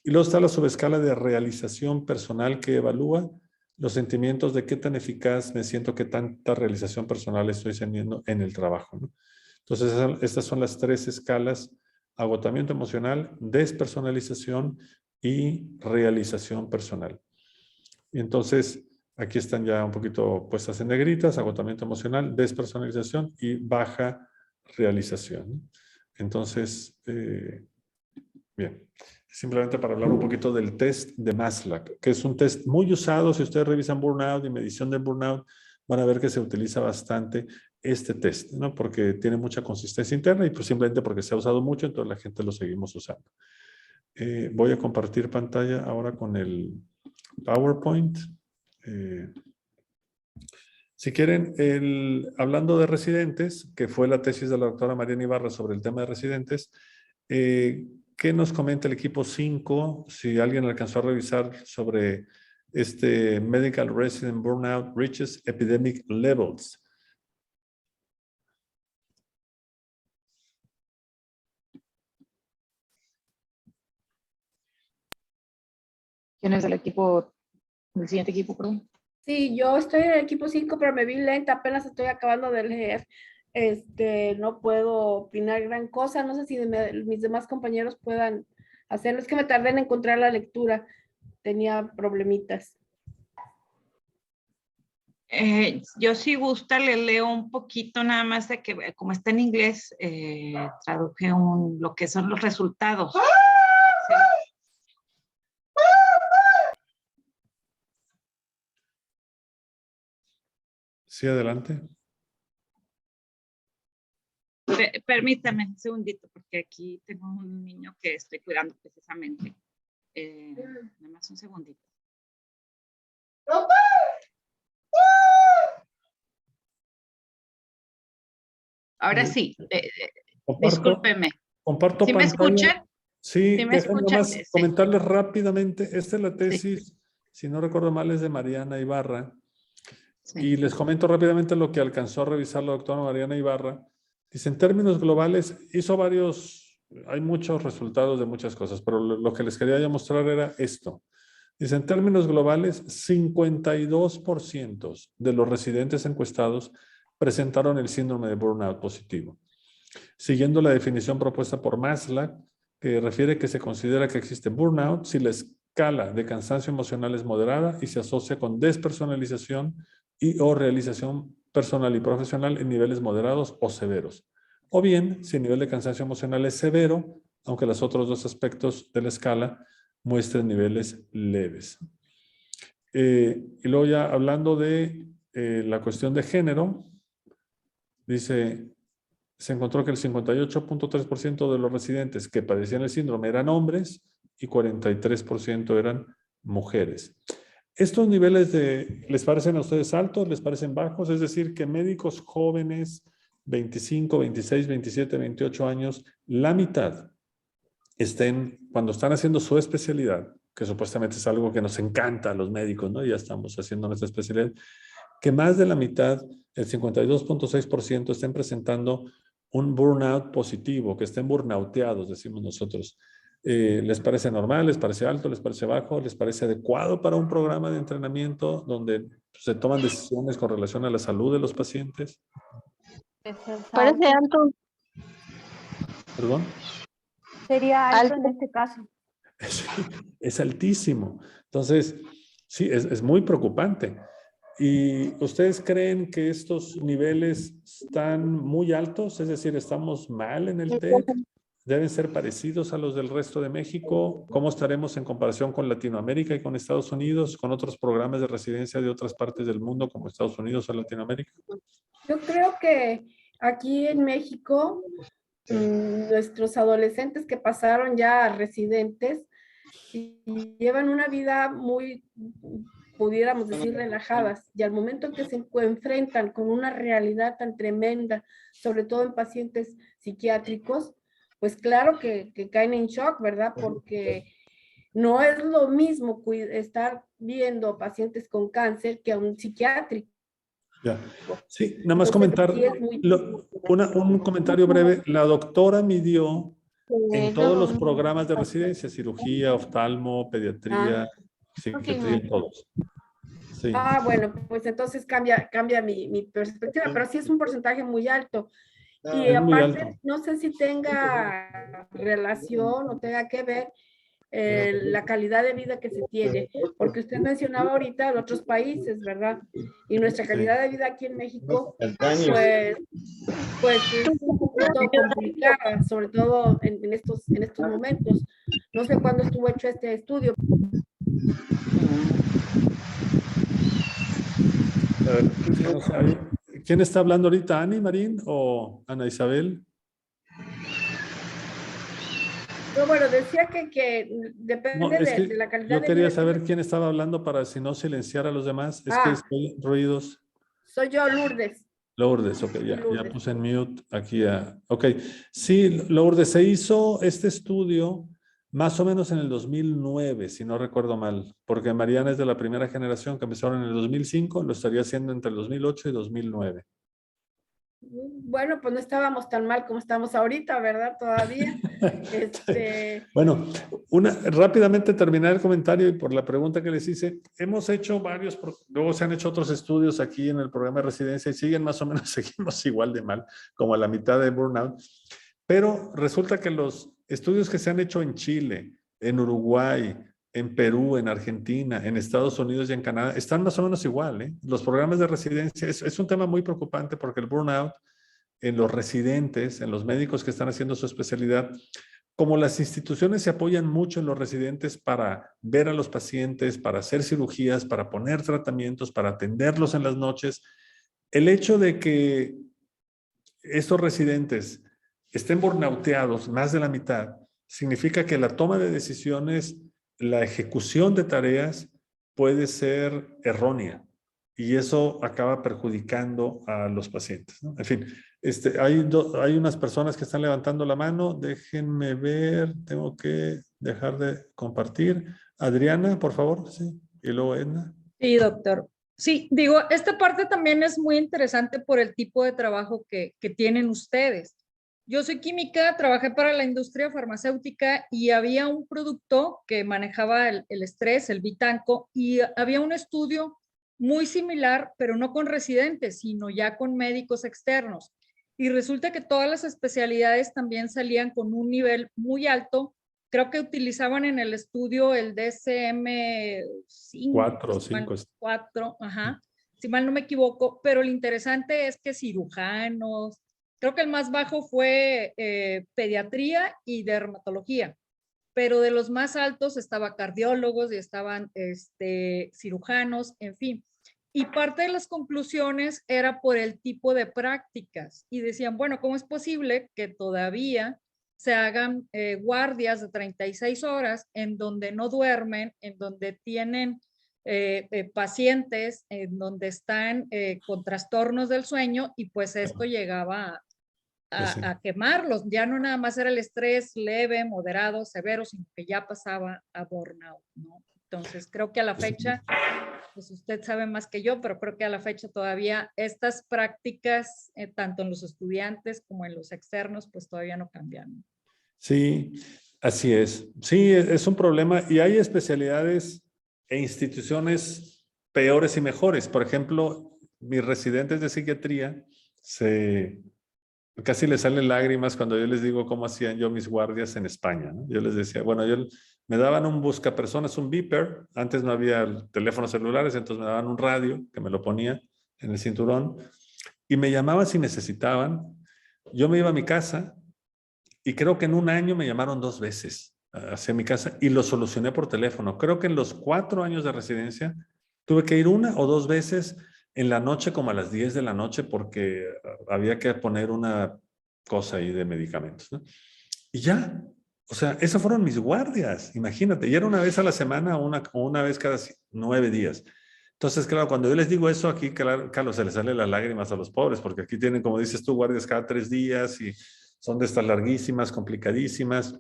Y luego está la subescala de realización personal que evalúa los sentimientos de qué tan eficaz me siento, qué tanta realización personal estoy teniendo en el trabajo, ¿no? Entonces, estas son las 3 escalas: agotamiento emocional, despersonalización y realización personal. Y entonces, aquí están ya un poquito puestas en negritas: agotamiento emocional, despersonalización y baja realización. Entonces, bien. Simplemente para hablar un poquito del test de Maslach, que es un test muy usado. Si ustedes revisan burnout y medición del burnout, van a ver que se utiliza bastante este test, ¿no? Porque tiene mucha consistencia interna y pues simplemente porque se ha usado mucho, entonces la gente lo seguimos usando. Voy a compartir pantalla ahora con el PowerPoint. Si quieren, hablando de residentes, que fue la tesis de la doctora Mariana Ibarra sobre el tema de residentes, ¿qué nos comenta el equipo 5? Si alguien alcanzó a revisar sobre este Medical Resident Burnout Reaches Epidemic Levels. ¿Quién es el equipo, el siguiente equipo, perdón? Sí, yo estoy en el equipo 5, pero me vi lenta, apenas estoy acabando de leer. No puedo opinar gran cosa, no sé si mis demás compañeros puedan hacerlo. Es que me tardé en encontrar la lectura, tenía problemitas. Yo si gusta le leo un poquito nada más de que como está en inglés, traduje lo que son los resultados. Sí. Sí, adelante. Permítame un segundito, porque aquí tengo un niño que estoy cuidando precisamente. Nada más un segundito. Ahora sí, discúlpeme. Comparto ¿Sí me pantalla. escuchan? Sí, ¿Sí me déjenme escuchan? nomás Sí. comentarles rápidamente. Esta es la tesis, Sí. si no recuerdo mal, es de Mariana Ibarra. Sí. Y les comento rápidamente lo que alcanzó a revisar la doctora Mariana Ibarra. Dice, en términos globales, hizo hay muchos resultados de muchas cosas, pero lo que les quería ya mostrar era esto. Dice, en términos globales, 52% de los residentes encuestados presentaron el síndrome de burnout positivo. Siguiendo la definición propuesta por Maslach, que refiere que se considera que existe burnout si la escala de cansancio emocional es moderada y se asocia con despersonalización o realización personal y profesional en niveles moderados o severos. O bien, si el nivel de cansancio emocional es severo, aunque los otros 2 aspectos de la escala muestren niveles leves. Y luego ya hablando de la cuestión de género, dice, se encontró que el 58.3% de los residentes que padecían el síndrome eran hombres y 43% eran mujeres. ¿Estos niveles les parecen a ustedes altos? ¿Les parecen bajos? Es decir, que médicos jóvenes, 25, 26, 27, 28 años, la mitad cuando están haciendo su especialidad, que supuestamente es algo que nos encanta a los médicos, ¿no? Ya estamos haciendo nuestra especialidad, que más de la mitad, el 52.6%, estén presentando un burnout positivo, que estén burnouteados, decimos nosotros. ¿Les parece normal? ¿Les parece alto? ¿Les parece bajo? ¿Les parece adecuado para un programa de entrenamiento donde se toman decisiones con relación a la salud de los pacientes? Parece alto. ¿Perdón? Sería alto en este caso. Es altísimo. Entonces, sí, es muy preocupante. ¿Y ustedes creen que estos niveles están muy altos? Es decir, ¿estamos mal en el TEC? ¿Deben ser parecidos a los del resto de México? ¿Cómo estaremos en comparación con Latinoamérica y con Estados Unidos, con otros programas de residencia de otras partes del mundo como Estados Unidos o Latinoamérica? Yo creo que aquí en México, nuestros adolescentes que pasaron ya a residentes y llevan una vida muy pudiéramos decir, relajadas, y al momento que se enfrentan con una realidad tan tremenda, sobre todo en pacientes psiquiátricos, pues claro que caen en shock, ¿verdad? Porque no es lo mismo estar viendo pacientes con cáncer que a un psiquiátrico. Ya. Sí, nada más Entonces, comentar, sí es muy- un comentario breve. La doctora midió en todos los Yo- programas de residencia, cirugía, oftalmo, pediatría, psiquiatría, todos. Sí. Bueno, pues entonces cambia mi perspectiva, pero sí es un porcentaje muy alto. Y Es muy aparte, alto. no sé si tenga relación o tenga que ver la calidad de vida que se tiene, porque usted mencionaba ahorita en otros países, ¿verdad? Y nuestra calidad de vida aquí en México, pues es un poquito complicada, sobre todo en estos momentos. No sé cuándo estuvo hecho este estudio. A ver, no sé, ¿quién está hablando ahorita? ¿Ani Marín o Ana Isabel? Pero bueno, decía que depende No, es de que la calidad yo de quería vida. saber quién estaba hablando para si no silenciar a los demás. Es que estoy ruidos. Soy yo, Lourdes. Lourdes, ok, ya Lourdes. puse en mute aquí ok, sí, Lourdes, se hizo este estudio más o menos en el 2009, si no recuerdo mal, porque Mariana es de la primera generación que empezaron en el 2005, lo estaría haciendo entre el 2008 y 2009. Bueno, pues no estábamos tan mal como estamos ahorita, ¿verdad? Todavía. Bueno, rápidamente terminar el comentario y por la pregunta que les hice, hemos hecho varios, luego se han hecho otros estudios aquí en el programa de residencia y siguen más o menos, seguimos igual de mal, como a la mitad de burnout, pero resulta que los estudios que se han hecho en Chile, en Uruguay, en Perú, en Argentina, en Estados Unidos y en Canadá, están más o menos igual, ¿eh? Los programas de residencia, es un tema muy preocupante porque el burnout en los residentes, en los médicos que están haciendo su especialidad, como las instituciones se apoyan mucho en los residentes para ver a los pacientes, para hacer cirugías, para poner tratamientos, para atenderlos en las noches, el hecho de que estos residentes estén burnouteados, más de la mitad, significa que la toma de decisiones, la ejecución de tareas puede ser errónea y eso acaba perjudicando a los pacientes, ¿no? En fin, hay unas personas que están levantando la mano. Déjenme ver, tengo que dejar de compartir. Adriana, por favor, sí. Y luego Edna. Sí, doctor. Sí, digo, esta parte también es muy interesante por el tipo de trabajo que tienen ustedes. Yo soy química, trabajé para la industria farmacéutica y había un producto que manejaba el estrés, el Vitanco, y había un estudio muy similar, pero no con residentes, sino ya con médicos externos. Y resulta que todas las especialidades también salían con un nivel muy alto. Creo que utilizaban en el estudio el DSM-5. 4 o 5. 4, ajá, si mal no me equivoco, pero lo interesante es que cirujanos, creo que el más bajo fue pediatría y dermatología, pero de los más altos estaba cardiólogos y estaban cirujanos, en fin. Y parte de las conclusiones era por el tipo de prácticas y decían, bueno, ¿cómo es posible que todavía se hagan guardias de 36 horas en donde no duermen, en donde tienen pacientes, en donde están con trastornos del sueño y pues esto llegaba a quemarlos? Ya no nada más era el estrés leve, moderado, severo, sino que ya pasaba a burnout, ¿no? Entonces creo que a la fecha, pues usted sabe más que yo, pero creo que a la fecha todavía estas prácticas, tanto en los estudiantes como en los externos, pues todavía no cambian. Sí, así es. Sí, es un problema y hay especialidades e instituciones peores y mejores. Por ejemplo, mis residentes de psiquiatría casi les salen lágrimas cuando yo les digo cómo hacían yo mis guardias en España, ¿no? Yo les decía, bueno, me daban un buscapersonas, un beeper. Antes no había teléfonos celulares, entonces me daban un radio que me lo ponía en el cinturón y me llamaban si necesitaban. Yo me iba a mi casa y creo que en un año me llamaron 2 veces hacia mi casa y lo solucioné por teléfono. Creo que en los 4 años de residencia tuve que ir 1 o 2 veces en la noche, como a las 10 de la noche, porque había que poner una cosa ahí de medicamentos, ¿no? Y ya, o sea, esas fueron mis guardias, imagínate. Y era una vez a la semana o una vez cada 9 días. Entonces, claro, cuando yo les digo eso aquí, claro, Carlos, se les salen las lágrimas a los pobres, porque aquí tienen, como dices tú, guardias cada 3 días y son de estas larguísimas, complicadísimas.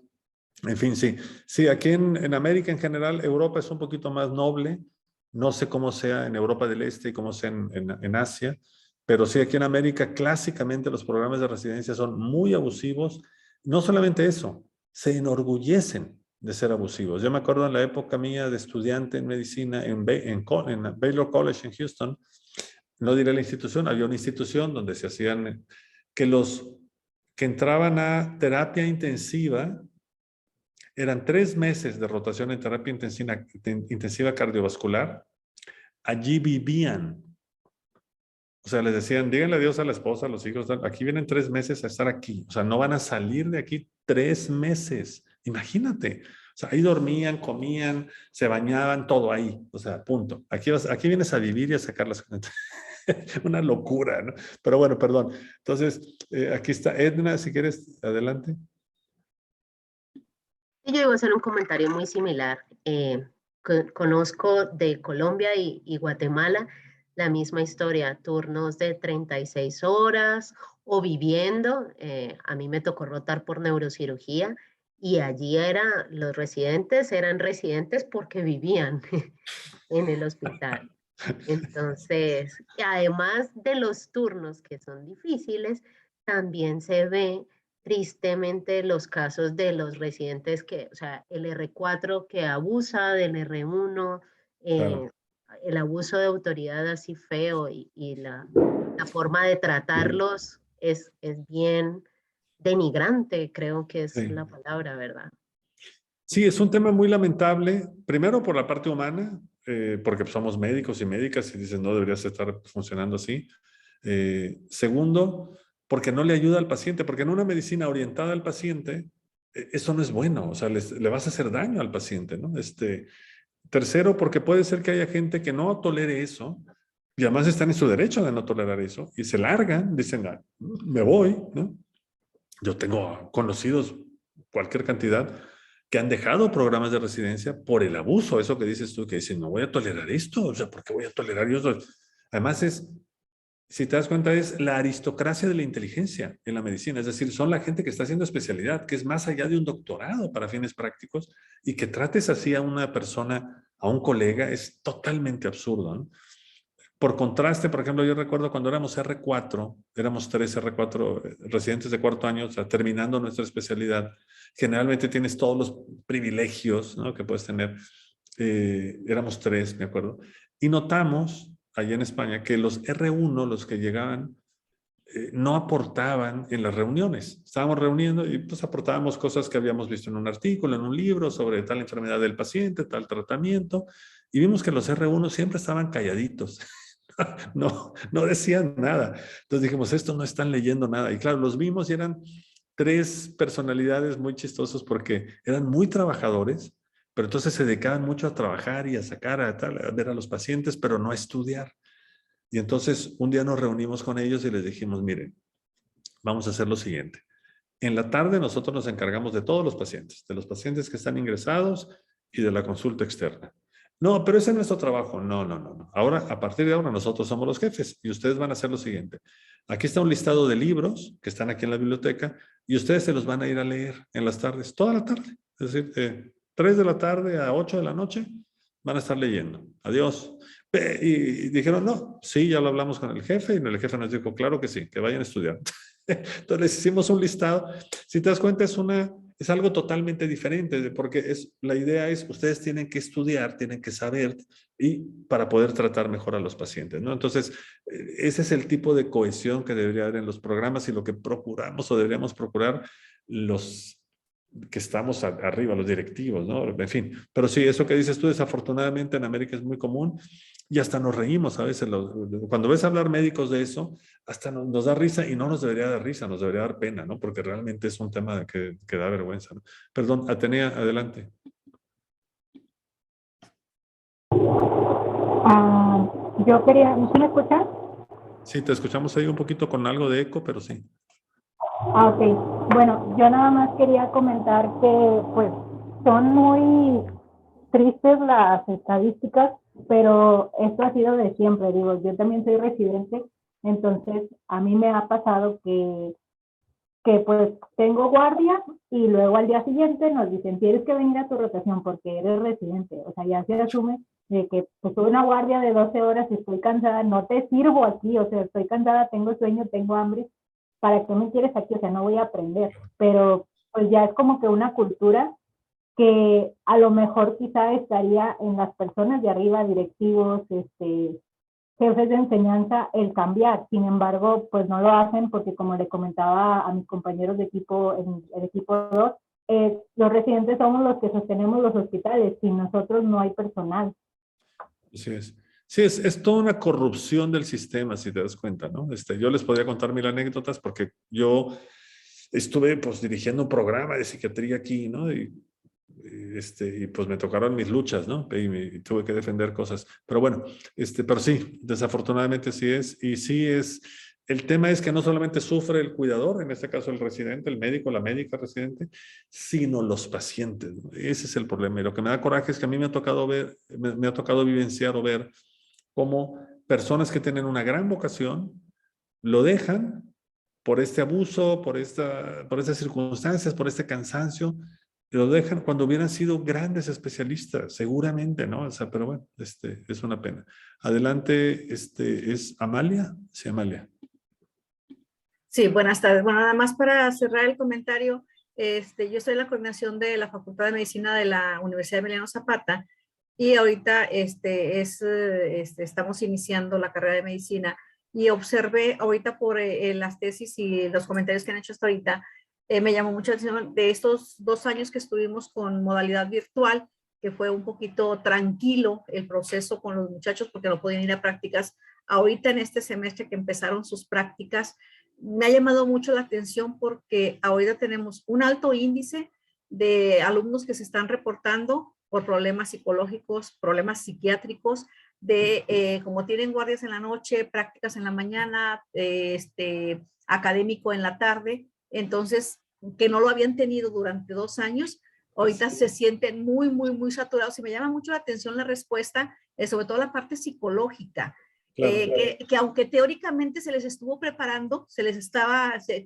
En fin, sí. Sí, aquí en América en general, Europa es un poquito más noble. No sé cómo sea en Europa del Este y cómo sea en Asia, pero sí, aquí en América clásicamente los programas de residencia son muy abusivos. No solamente eso, se enorgullecen de ser abusivos. Yo me acuerdo en la época mía de estudiante en medicina en Baylor College en Houston, no diré la institución, había una institución donde se hacían que los que entraban a terapia intensiva eran 3 meses de rotación en terapia intensiva cardiovascular. Allí vivían. O sea, les decían, díganle adiós a la esposa, a los hijos. Aquí vienen 3 meses a estar aquí. O sea, no van a salir de aquí 3 meses. Imagínate. O sea, ahí dormían, comían, se bañaban, todo ahí. O sea, punto. Aquí vienes a vivir y a sacar las cuentas. Una locura, ¿no? Pero bueno, perdón. Entonces, aquí está Edna, si quieres, adelante. Y yo iba a hacer un comentario muy similar. Conozco de Colombia y Guatemala la misma historia, turnos de 36 horas o viviendo. A mí me tocó rotar por neurocirugía y allí los residentes eran residentes porque vivían en el hospital. Entonces, además de los turnos que son difíciles, también se ve tristemente los casos de los residentes o sea, el R4 que abusa del R1, Claro. el abuso de autoridad así feo y la forma de tratarlos es bien denigrante, creo que es Sí. la palabra, ¿verdad? Sí, es un tema muy lamentable, primero por la parte humana, porque somos médicos y médicas y dicen no deberías estar funcionando así. Segundo, porque no le ayuda al paciente, porque en una medicina orientada al paciente, eso no es bueno, o sea, le vas a hacer daño al paciente, ¿no? Tercero, porque puede ser que haya gente que no tolere eso y además están en su derecho de no tolerar eso y se largan, dicen, "Ah, me voy", ¿no? Yo tengo conocidos cualquier cantidad que han dejado programas de residencia por el abuso, eso que dices tú, que dicen, no voy a tolerar esto, o sea, ¿por qué voy a tolerar esto? Además si te das cuenta, es la aristocracia de la inteligencia en la medicina, es decir, son la gente que está haciendo especialidad, que es más allá de un doctorado para fines prácticos, y que trates así a una persona, a un colega, es totalmente absurdo, ¿no? Por contraste, por ejemplo, yo recuerdo cuando éramos R4, éramos 3 R4 residentes de 4º año, o sea, terminando nuestra especialidad, generalmente tienes todos los privilegios, ¿no?, que puedes tener. Éramos 3, me acuerdo. Y notamos, allá en España, que los R1, los que llegaban, no aportaban en las reuniones. Estábamos reuniendo y pues aportábamos cosas que habíamos visto en un artículo, en un libro sobre tal enfermedad del paciente, tal tratamiento, y vimos que los R1 siempre estaban calladitos. No decían nada. Entonces dijimos, esto no están leyendo nada. Y claro, los vimos y eran 3 personalidades muy chistosos porque eran muy trabajadores, pero entonces se dedicaban mucho a trabajar y a sacar, a ver a los pacientes, pero no a estudiar. Y entonces un día nos reunimos con ellos y les dijimos, miren, vamos a hacer lo siguiente. En la tarde nosotros nos encargamos de todos los pacientes, de los pacientes que están ingresados y de la consulta externa. No, pero ese es nuestro trabajo. No. Ahora, a partir de ahora, nosotros somos los jefes y ustedes van a hacer lo siguiente. Aquí está un listado de libros que están aquí en la biblioteca y ustedes se los van a ir a leer en las tardes, toda la tarde. Es decir, de 3 de la tarde a 8 de la noche van a estar leyendo. Adiós. Y dijeron, no, sí, ya lo hablamos con el jefe y el jefe nos dijo, claro que sí, que vayan a estudiar. Entonces les hicimos un listado. Si te das cuenta, es algo totalmente diferente, porque la idea es, ustedes tienen que estudiar, tienen que saber y para poder tratar mejor a los pacientes, ¿no? Entonces, ese es el tipo de cohesión que debería haber en los programas y lo que procuramos o deberíamos procurar los que estamos arriba, los directivos, ¿no? En fin, pero sí, eso que dices tú, desafortunadamente en América es muy común y hasta nos reímos a veces. Cuando ves hablar médicos de eso, hasta nos da risa y no nos debería dar risa, nos debería dar pena, ¿no? Porque realmente es un tema que da vergüenza, ¿no? Perdón, Atenea, adelante. Yo quería, ¿sí me escuchas? Sí, te escuchamos ahí un poquito con algo de eco, pero sí. Ok. Bueno, yo nada más quería comentar que pues son muy tristes las estadísticas pero esto ha sido de siempre, digo, yo también soy residente, entonces a mí me ha pasado que pues tengo guardia y luego al día siguiente nos dicen, tienes que venir a tu rotación porque eres residente, o sea, ya se asume de que pues tuve una guardia de 12 horas y estoy cansada, no te sirvo aquí, o sea, estoy cansada, tengo sueño, tengo hambre, ¿para qué me quieres aquí? O sea, no voy a aprender, pero pues ya es como que una cultura que a lo mejor quizá estaría en las personas de arriba, directivos, jefes de enseñanza, el cambiar. Sin embargo, pues no lo hacen porque, como le comentaba a mis compañeros de equipo, en el equipo 2, los residentes somos los que sostenemos los hospitales. Sin nosotros no hay personal. Así es. Sí, es toda una corrupción del sistema, si te das cuenta, ¿no? Yo les podría contar 1000 anécdotas porque yo estuve pues dirigiendo un programa de psiquiatría aquí, ¿no? Y pues me tocaron mis luchas, ¿no? Y tuve que defender cosas. Pero bueno, pero sí, desafortunadamente sí es. Y sí es, el tema es que no solamente sufre el cuidador, en este caso el residente, el médico, la médica residente, sino los pacientes, ¿no? Ese es el problema. Y lo que me da coraje es que a mí me ha tocado ver, me ha tocado vivenciar o ver cómo personas que tienen una gran vocación lo dejan por este abuso, por estas circunstancias, por este cansancio, lo dejan cuando hubieran sido grandes especialistas, seguramente, ¿no? O sea, pero bueno, es una pena. Adelante, es Amalia. Sí, Amalia. Sí, buenas tardes. Bueno, nada más para cerrar el comentario, yo estoy en la coordinación de la Facultad de Medicina de la Universidad Emiliano Zapata y ahorita estamos iniciando la carrera de medicina y observé ahorita por las tesis y los comentarios que han hecho hasta ahorita, me llamó mucho la atención de estos 2 años que estuvimos con modalidad virtual, que fue un poquito tranquilo el proceso con los muchachos porque no podían ir a prácticas. Ahorita en este semestre que empezaron sus prácticas, me ha llamado mucho la atención porque ahorita tenemos un alto índice de alumnos que se están reportando por problemas psicológicos, problemas psiquiátricos, como tienen guardias en la noche, prácticas en la mañana, académico en la tarde, entonces que no lo habían tenido durante 2 años, ahorita se sienten muy, muy, muy saturados y me llama mucho la atención la respuesta, sobre todo la parte psicológica. Claro. Que aunque teóricamente se les estuvo preparando,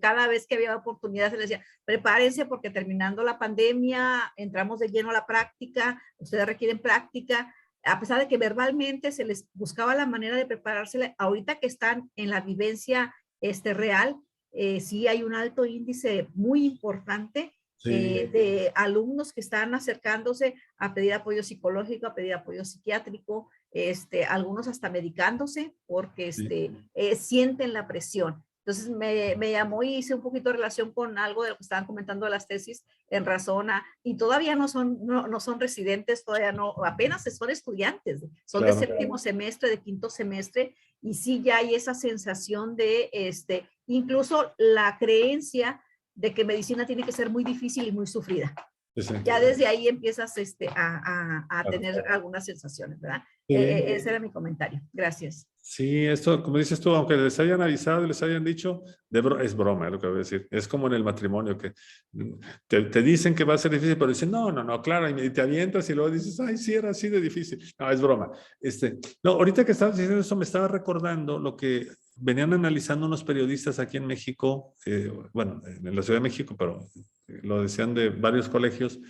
cada vez que había oportunidad se les decía, prepárense porque terminando la pandemia, entramos de lleno a la práctica, ustedes requieren práctica, a pesar de que verbalmente se les buscaba la manera de prepararse, ahorita que están en la vivencia real, sí hay un alto índice muy importante de alumnos que están acercándose a pedir apoyo psicológico, a pedir apoyo psiquiátrico, algunos hasta medicándose porque sienten la presión. Entonces me llamó y hice un poquito de relación con algo de lo que estaban comentando de las tesis en razón y todavía no son residentes, todavía no, apenas son estudiantes, son de 7º semestre, de 5º semestre, y sí ya hay esa sensación de, incluso la creencia de que medicina tiene que ser muy difícil y muy sufrida. Ya desde ahí empiezas a tener algunas sensaciones, ¿verdad? Sí. Ese era mi comentario. Gracias. Sí, esto, como dices tú, aunque les hayan avisado, les hayan dicho, es broma, lo que voy a decir. Es como en el matrimonio, que te dicen que va a ser difícil, pero dicen, no, claro, y te avientas y luego dices, ay, sí, era así de difícil. No, es broma. No, ahorita que estabas diciendo eso, me estaba recordando lo que venían analizando unos periodistas aquí en México, bueno, en la Ciudad de México, pero lo decían de varios colegios,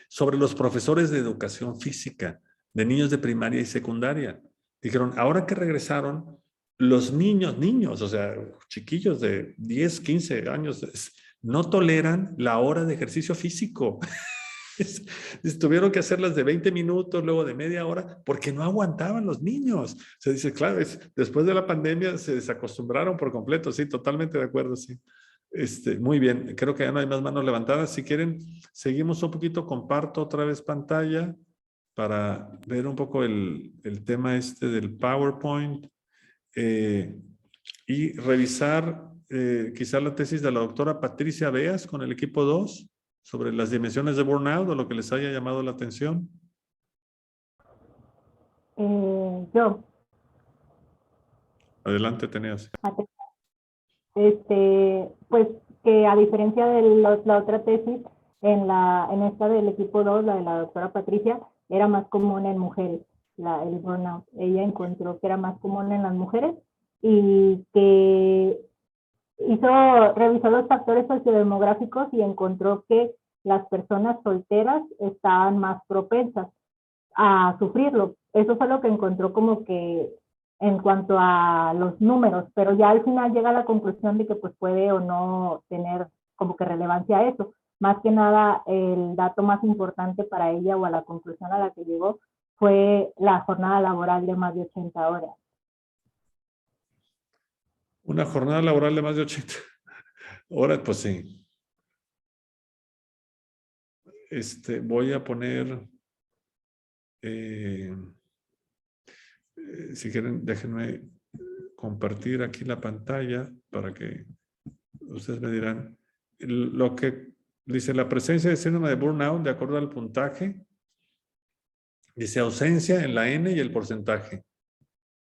sobre los profesores de educación física, de niños de primaria y secundaria. Dijeron, ahora que regresaron, los niños, o sea, chiquillos de 10, 15 años, no toleran la hora de ejercicio físico. Tuvieron que hacerlas de 20 minutos, luego de media hora, porque no aguantaban los niños. Se dice, claro, después de la pandemia se desacostumbraron por completo, sí, totalmente de acuerdo, sí. Muy bien, creo que ya no hay más manos levantadas. Si quieren, seguimos un poquito, comparto otra vez pantalla para ver un poco el tema del PowerPoint y revisar quizá la tesis de la doctora Patricia Beas con el equipo 2 sobre las dimensiones de burnout o lo que les haya llamado la atención. Yo. Adelante, tenías. Pues que a diferencia de la otra tesis, en esta del equipo 2, la de la doctora Patricia, era más común en mujeres. el burnout. Ella encontró que era más común en las mujeres y que revisó los factores sociodemográficos y encontró que las personas solteras estaban más propensas a sufrirlo. Eso fue lo que encontró como que en cuanto a los números, pero ya al final llega a la conclusión de que pues puede o no tener como que relevancia eso. Más que nada, el dato más importante para ella o a la conclusión a la que llegó fue la jornada laboral de más de 80 horas. Una jornada laboral de más de 80 horas, pues sí. Voy a poner, si quieren, déjenme compartir aquí la pantalla para que ustedes me dirán lo que dice la presencia de síndrome de burnout de acuerdo al puntaje. Dice ausencia en la N y el porcentaje.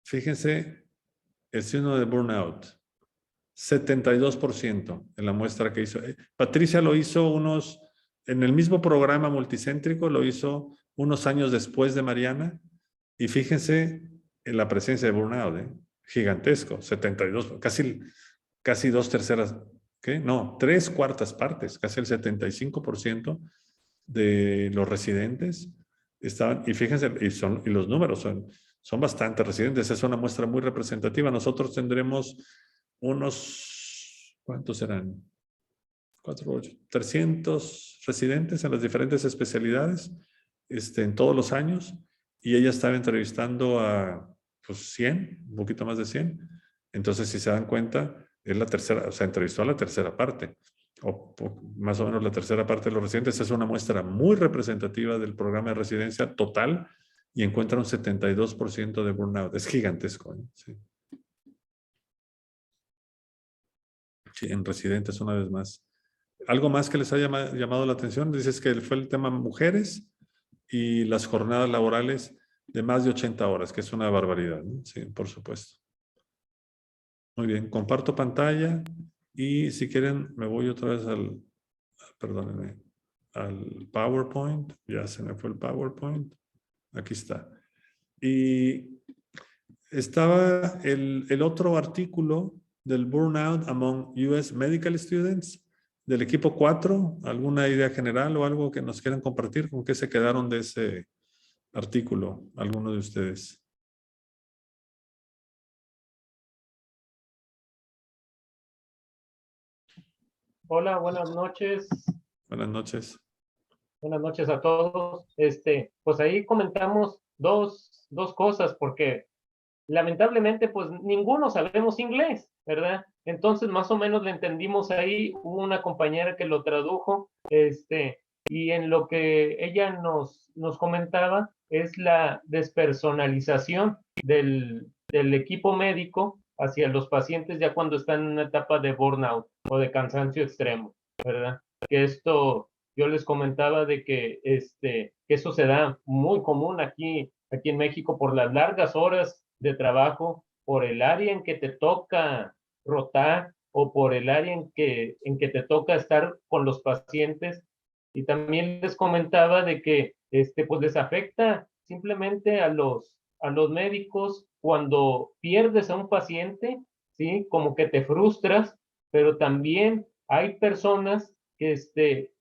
Fíjense, el síndrome de burnout, 72% en la muestra que hizo. Patricia lo hizo en el mismo programa multicéntrico, lo hizo unos años después de Mariana, y fíjense en la presencia de burnout, gigantesco, 72, casi 2/3, ¿qué? No, 3/4 partes, casi el 75% de los residentes estaban, y fíjense, y los números son bastantes residentes, es una muestra muy representativa. Nosotros tendremos unos, ¿cuántos serán? 4, 8, 300 residentes en las diferentes especialidades en todos los años, y ella estaba entrevistando a pues 100, un poquito más de 100. Entonces, si se dan cuenta, es la tercera, o sea, entrevistó a la tercera parte, o más o menos la tercera parte de los residentes. Es una muestra muy representativa del programa de residencia total, y encuentra un 72% de burnout. Es gigantesco, ¿eh? Sí. Sí, en residentes una vez más. ¿Algo más que les haya llamado la atención? Dices que fue el tema mujeres y las jornadas laborales de más de 80 horas, que es una barbaridad, ¿no? Sí, por supuesto. Muy bien, comparto pantalla y si quieren me voy otra vez perdónenme, al PowerPoint. Ya se me fue el PowerPoint. Aquí está. Y estaba el otro artículo del Burnout Among US Medical Students del equipo 4. ¿Alguna idea general o algo que nos quieran compartir? ¿Con qué se quedaron de ese artículo? ¿Alguno de ustedes? Hola, buenas noches. Buenas noches. Buenas noches a todos. Pues ahí comentamos dos cosas, porque lamentablemente pues ninguno sabemos inglés, ¿verdad? Entonces más o menos le entendimos ahí. Hubo una compañera que lo tradujo, y en lo que ella nos comentaba es la despersonalización del equipo médico hacia los pacientes ya cuando están en una etapa de burnout o de cansancio extremo, ¿verdad? Que esto, yo les comentaba de que, que eso se da muy común aquí en México por las largas horas de trabajo, por el área en que te toca rotar o por el área en que te toca estar con los pacientes. Y también les comentaba de que pues les afecta simplemente a los médicos cuando pierdes a un paciente, ¿sí? Como que te frustras, pero también hay personas que se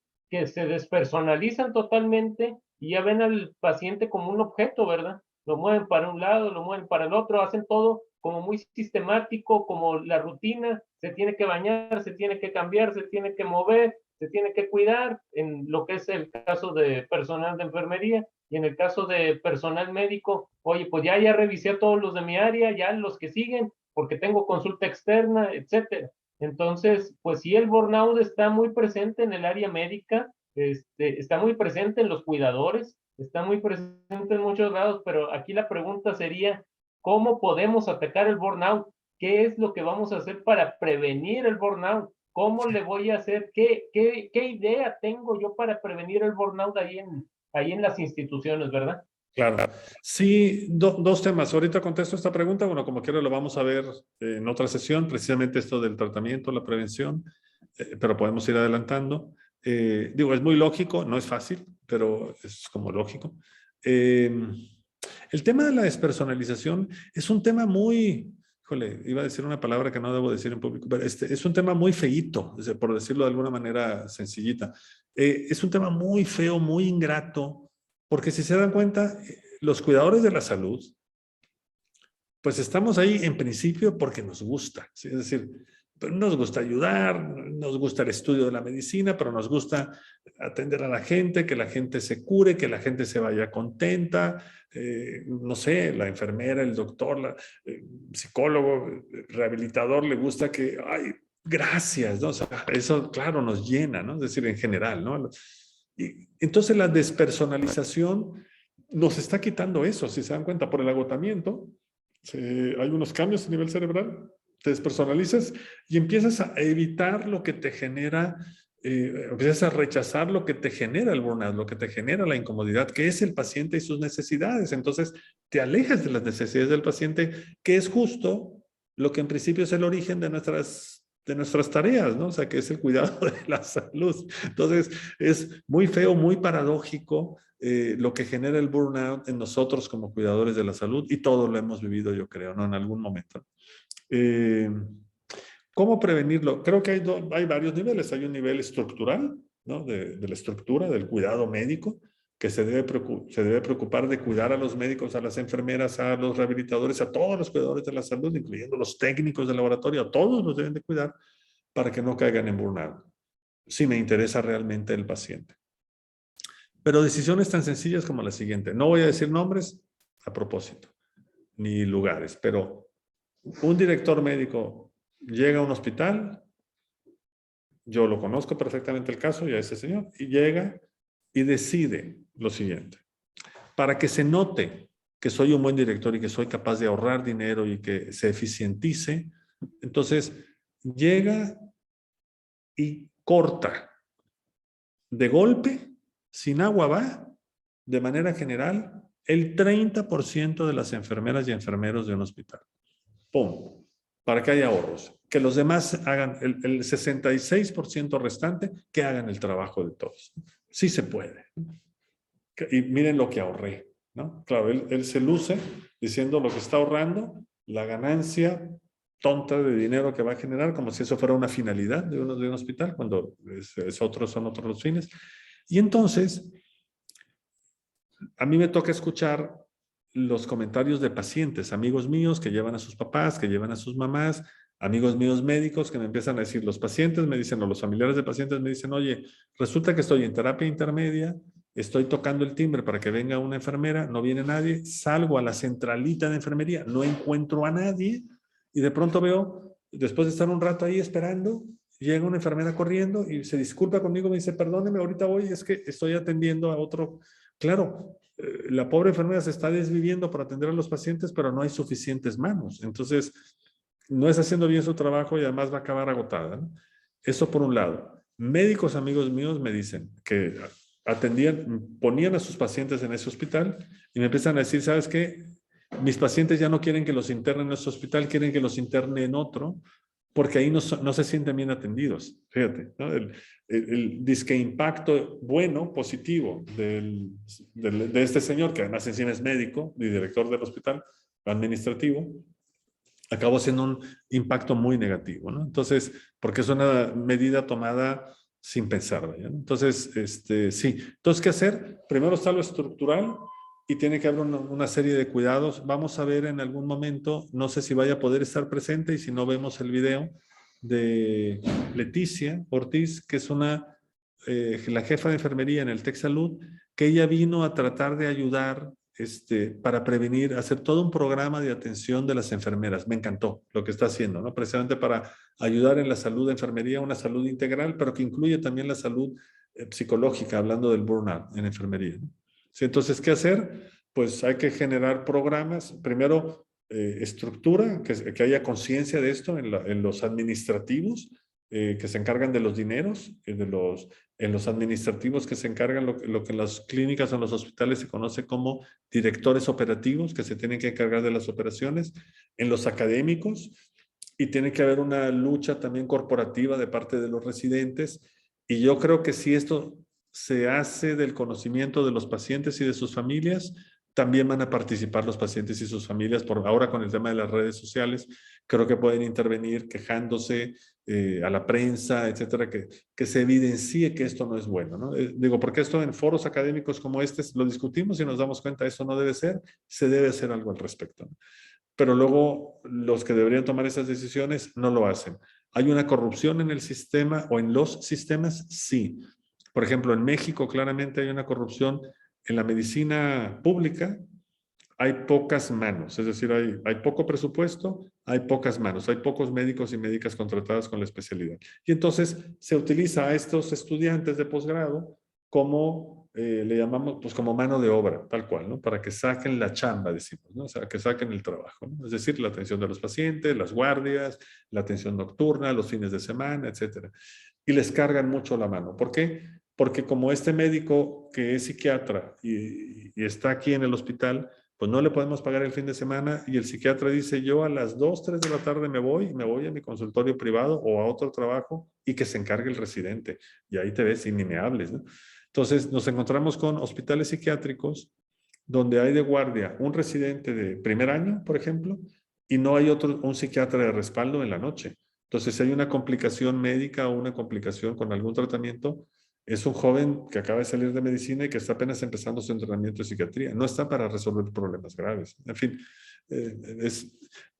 despersonalizan totalmente y ya ven al paciente como un objeto, ¿verdad? Lo mueven para un lado, lo mueven para el otro, hacen todo como muy sistemático, como la rutina. Se tiene que bañar, se tiene que cambiar, se tiene que mover, se tiene que cuidar, en lo que es el caso de personal de enfermería, y en el caso de personal médico, oye, pues ya revisé a todos los de mi área, ya los que siguen, porque tengo consulta externa, etcétera. Entonces, pues sí, el burnout está muy presente en el área médica, está muy presente en los cuidadores, está muy presente en muchos lados, pero aquí la pregunta sería, ¿cómo podemos atacar el burnout? ¿Qué es lo que vamos a hacer para prevenir el burnout? ¿Cómo le voy a hacer? ¿Qué idea tengo yo para prevenir el burnout ahí en las instituciones, verdad? Claro. Sí, dos temas. Ahorita contesto esta pregunta. Bueno, como quiera lo vamos a ver en otra sesión, precisamente esto del tratamiento, la prevención, pero podemos ir adelantando. Digo, es muy lógico, no es fácil, pero es como lógico. El tema de la despersonalización es un tema muy, híjole, iba a decir una palabra que no debo decir en público, pero es un tema muy feíto, por decirlo de alguna manera sencillita. Es un tema muy feo, muy ingrato, porque si se dan cuenta, los cuidadores de la salud, pues estamos ahí en principio porque nos gusta, ¿sí? Es decir, nos gusta ayudar, nos gusta el estudio de la medicina, pero nos gusta atender a la gente, que la gente se cure, que la gente se vaya contenta, no sé, la enfermera, el doctor, psicólogo, rehabilitador, le gusta que, ay, gracias, ¿no? O sea, eso, claro, nos llena, ¿no? Es decir, en general, ¿no? Y entonces la despersonalización nos está quitando eso, si se dan cuenta, por el agotamiento. Hay unos cambios a nivel cerebral, te despersonalizas y empiezas a evitar lo que te genera, empiezas a rechazar lo que te genera el burnout, lo que te genera la incomodidad, que es el paciente y sus necesidades. Entonces te alejas de las necesidades del paciente, que es justo lo que en principio es el origen de nuestras tareas, ¿no? O sea, que es el cuidado de la salud. Entonces es muy feo, muy paradójico lo que genera el burnout en nosotros como cuidadores de la salud, y todos lo hemos vivido, yo creo, ¿no? En algún momento. ¿Cómo prevenirlo? Creo que hay varios niveles. Hay un nivel estructural, ¿no? De la estructura, del cuidado médico, que se debe preocupar de cuidar a los médicos, a las enfermeras, a los rehabilitadores, a todos los cuidadores de la salud, incluyendo los técnicos de laboratorio, a todos los deben de cuidar para que no caigan en burnout, si me interesa realmente el paciente. Pero decisiones tan sencillas como la siguiente. No voy a decir nombres a propósito, ni lugares, pero un director médico llega a un hospital, yo lo conozco perfectamente el caso, y a ese señor, y llega y decide lo siguiente. Para que se note que soy un buen director y que soy capaz de ahorrar dinero y que se eficientice, entonces llega y corta de golpe, sin agua va, de manera general, el 30% de las enfermeras y enfermeros de un hospital. ¡Pum! Para que haya ahorros. Que los demás hagan el 66% restante, que hagan el trabajo de todos. Sí se puede. Y miren lo que ahorré, ¿no? Claro, él se luce diciendo lo que está ahorrando, la ganancia tonta de dinero que va a generar, como si eso fuera una finalidad de un hospital, cuando son otros los fines. Y entonces, a mí me toca escuchar los comentarios de pacientes, amigos míos que llevan a sus papás, que llevan a sus mamás, amigos míos médicos que me empiezan a decir, los pacientes me dicen, o los familiares de pacientes me dicen, oye, resulta que estoy en terapia intermedia, estoy tocando el timbre para que venga una enfermera, no viene nadie, salgo a la centralita de enfermería, no encuentro a nadie, y de pronto veo, después de estar un rato ahí esperando, llega una enfermera corriendo y se disculpa conmigo, me dice, perdóneme, ahorita voy, es que estoy atendiendo a otro. Claro, la pobre enfermera se está desviviendo para atender a los pacientes, pero no hay suficientes manos. Entonces, no está haciendo bien su trabajo y además va a acabar agotada, ¿no? Eso por un lado. Médicos amigos míos me dicen que ponían a sus pacientes en ese hospital y me empiezan a decir, ¿sabes qué? Mis pacientes ya no quieren que los internen en ese hospital, quieren que los interne en otro, porque ahí no se sienten bien atendidos. Fíjate, ¿no? El disque impacto bueno, positivo de este señor, que además encima es médico y director del hospital administrativo, acabó siendo un impacto muy negativo, ¿no? Entonces, porque es una medida tomada sin pensar, ¿no? Entonces, sí. Entonces, ¿qué hacer? Primero está lo estructural, y tiene que haber una serie de cuidados. Vamos a ver en algún momento, no sé si vaya a poder estar presente, y si no, vemos el video de Leticia Ortiz, que es la jefa de enfermería en el Tec Salud, que ella vino a tratar de ayudar para prevenir, hacer todo un programa de atención de las enfermeras. Me encantó lo que está haciendo, ¿no? Precisamente para ayudar en la salud de enfermería, una salud integral, pero que incluye también la salud psicológica, hablando del burnout en enfermería, ¿no? Sí, entonces, ¿qué hacer? Pues hay que generar programas. Primero, estructura, que haya conciencia de esto en los administrativos, que se encargan de los dineros, en los administrativos que se encargan lo que en las clínicas o en los hospitales se conoce como directores operativos, que se tienen que encargar de las operaciones, en los académicos, y tiene que haber una lucha también corporativa de parte de los residentes. Y yo creo que si esto se hace del conocimiento de los pacientes y de sus familias, también van a participar los pacientes y sus familias. Por ahora, con el tema de las redes sociales, creo que pueden intervenir quejándose a la prensa, etcétera, que se evidencie que esto no es bueno, ¿no? Digo, porque esto en foros académicos como este lo discutimos y nos damos cuenta, eso no debe ser, se debe hacer algo al respecto, ¿no? Pero luego los que deberían tomar esas decisiones no lo hacen. ¿Hay una corrupción en el sistema o en los sistemas? Sí. Por ejemplo, en México claramente hay una corrupción en la medicina pública. Hay pocas manos, es decir, hay poco presupuesto, hay pocas manos, hay pocos médicos y médicas contratadas con la especialidad. Y entonces se utiliza a estos estudiantes de posgrado como, le llamamos, pues como mano de obra, tal cual, ¿no? Para que saquen la chamba, decimos, ¿no? O sea, que saquen el trabajo, ¿no? Es decir, la atención de los pacientes, las guardias, la atención nocturna, los fines de semana, etcétera. Y les cargan mucho la mano. ¿Por qué? Porque como este médico que es psiquiatra y está aquí en el hospital, pues no le podemos pagar el fin de semana y el psiquiatra dice, yo a las 2, 3 de la tarde me voy a mi consultorio privado o a otro trabajo y que se encargue el residente. Y ahí te ves y ni me hables, ¿no? Entonces nos encontramos con hospitales psiquiátricos donde hay de guardia un residente de primer año, por ejemplo, y no hay un psiquiatra de respaldo en la noche. Entonces, si hay una complicación médica o una complicación con algún tratamiento, es un joven que acaba de salir de medicina y que está apenas empezando su entrenamiento de psiquiatría. No está para resolver problemas graves. En fin,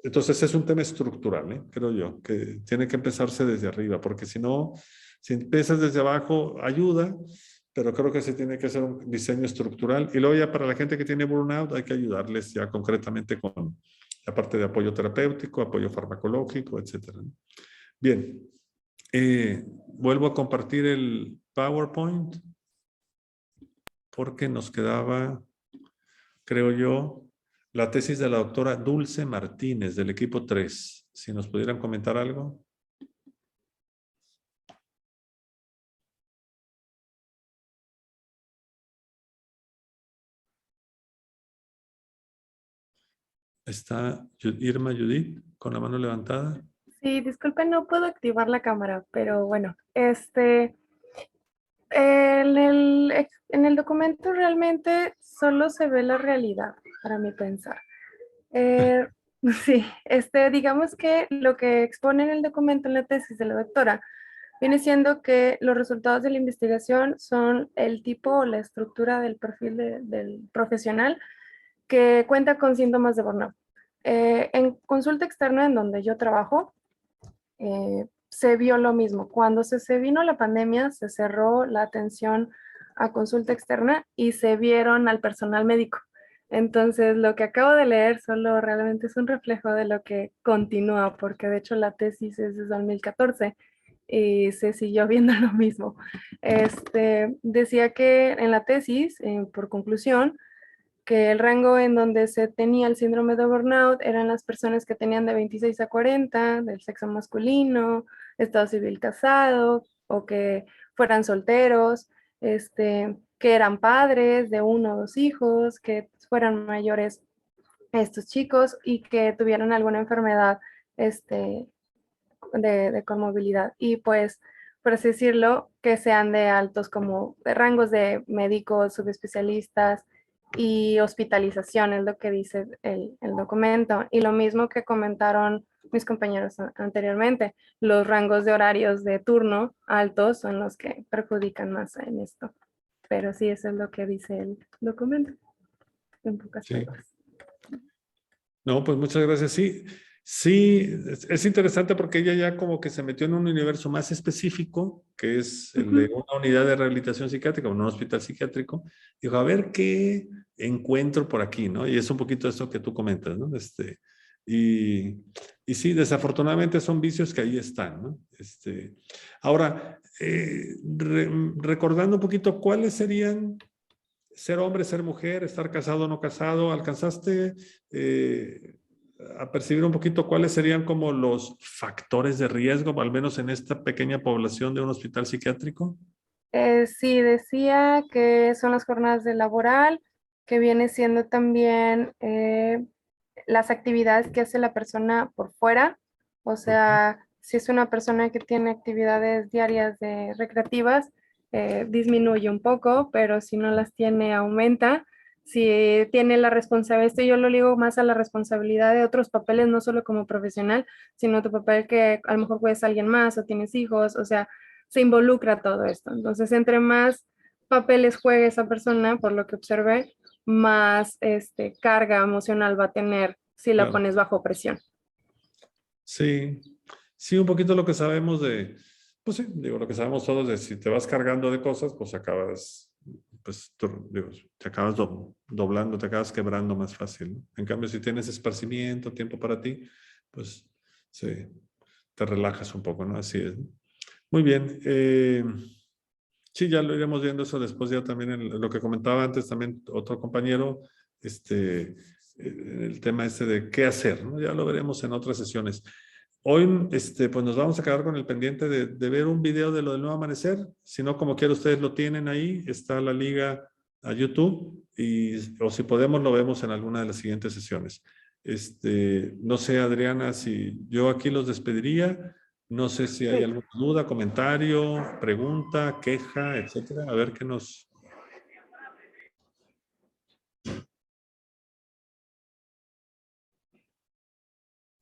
entonces es un tema estructural, creo yo, que tiene que empezarse desde arriba, porque si no, si empiezas desde abajo, ayuda, pero creo que se tiene que hacer un diseño estructural. Y luego ya para la gente que tiene burnout hay que ayudarles ya concretamente con la parte de apoyo terapéutico, apoyo farmacológico, etcétera. Bien, vuelvo a compartir el PowerPoint porque nos quedaba, creo yo, la tesis de la doctora Dulce Martínez del equipo 3. Si nos pudieran comentar algo. ¿Está Irma Judith con la mano levantada? Sí, disculpen, no puedo activar la cámara, pero bueno, en el documento realmente solo se ve la realidad, para mi pensar. Sí, digamos que lo que expone en el documento, en la tesis de la doctora, viene siendo que los resultados de la investigación son el tipo o la estructura del perfil del profesional que cuenta con síntomas de burnout. En consulta externa, en donde yo trabajo, se vio lo mismo. Cuando se vino la pandemia, se cerró la atención a consulta externa y se vieron al personal médico. Entonces, lo que acabo de leer solo realmente es un reflejo de lo que continúa, porque de hecho la tesis es de 2014 y se siguió viendo lo mismo. Decía que en la tesis, por conclusión, que el rango en donde se tenía el síndrome de burnout eran las personas que tenían de 26 a 40, del sexo masculino, estado civil casado, o que fueran solteros, que eran padres de 1 o 2 hijos, que fueran mayores estos chicos y que tuvieran alguna enfermedad de comorbilidad. Y pues, por así decirlo, que sean de altos como de rangos de médicos, subespecialistas, y hospitalización, es lo que dice el documento. Y lo mismo que comentaron mis compañeros anteriormente, los rangos de horarios de turno altos son los que perjudican más en esto. Pero sí, eso es lo que dice el documento. En pocas palabras. No, pues muchas gracias. Sí, sí, es interesante porque ella ya como que se metió en un universo más específico, que es el de una unidad de rehabilitación psiquiátrica, un hospital psiquiátrico. Dijo, a ver qué encuentro por aquí, ¿no? Y es un poquito esto que tú comentas, ¿no? Y sí, desafortunadamente son vicios que ahí están, ¿no? Ahora, recordando un poquito, ¿cuáles serían ser hombre, ser mujer, estar casado o no casado? ¿Alcanzaste a percibir un poquito cuáles serían como los factores de riesgo, al menos en esta pequeña población de un hospital psiquiátrico? Sí, decía que son las jornadas de laboral, que viene siendo también las actividades que hace la persona por fuera, o sea, si es una persona que tiene actividades diarias recreativas, disminuye un poco, pero si no las tiene, aumenta. si tiene la responsabilidad, esto yo lo ligo más a la responsabilidad de otros papeles, no solo como profesional, sino tu papel que a lo mejor puedes alguien más o tienes hijos, o sea, se involucra todo esto. Entonces, entre más papeles juegue esa persona, por lo que observé, más carga emocional va a tener si la Claro. pones bajo presión. Sí, sí, un poquito lo que sabemos de, pues sí, digo, lo que sabemos todos de si te vas cargando de cosas, pues acabas, pues, digo, te acabas doblando, te acabas quebrando más fácil, ¿no? En cambio, si tienes esparcimiento, tiempo para ti, pues sí, te relajas un poco, ¿no? Así es, ¿no? Muy bien. Sí, ya lo iremos viendo eso después, ya también en lo que comentaba antes también otro compañero, el tema de qué hacer, ¿no? Ya lo veremos en otras sesiones. Hoy, pues nos vamos a quedar con el pendiente de ver un video de lo del Nuevo Amanecer. Si no, como quiera, ustedes lo tienen ahí, está la liga a YouTube, o si podemos, lo vemos en alguna de las siguientes sesiones. No sé, Adriana, si yo aquí los despediría. No sé si hay alguna duda, comentario, pregunta, queja, etcétera. A ver qué nos...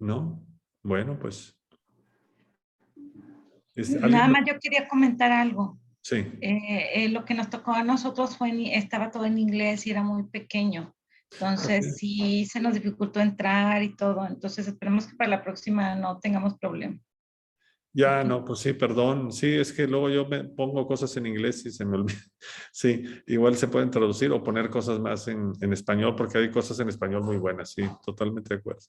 ¿No? Bueno, pues... Nada más yo quería comentar algo. Sí. Lo que nos tocó a nosotros estaba todo en inglés y era muy pequeño. Entonces sí se nos dificultó entrar y todo. Entonces esperemos que para la próxima no tengamos problema. Ya, no, pues sí, perdón. Sí, es que luego yo me pongo cosas en inglés y se me olvida. Sí, igual se pueden traducir o poner cosas más en español, porque hay cosas en español muy buenas, sí, totalmente de acuerdo.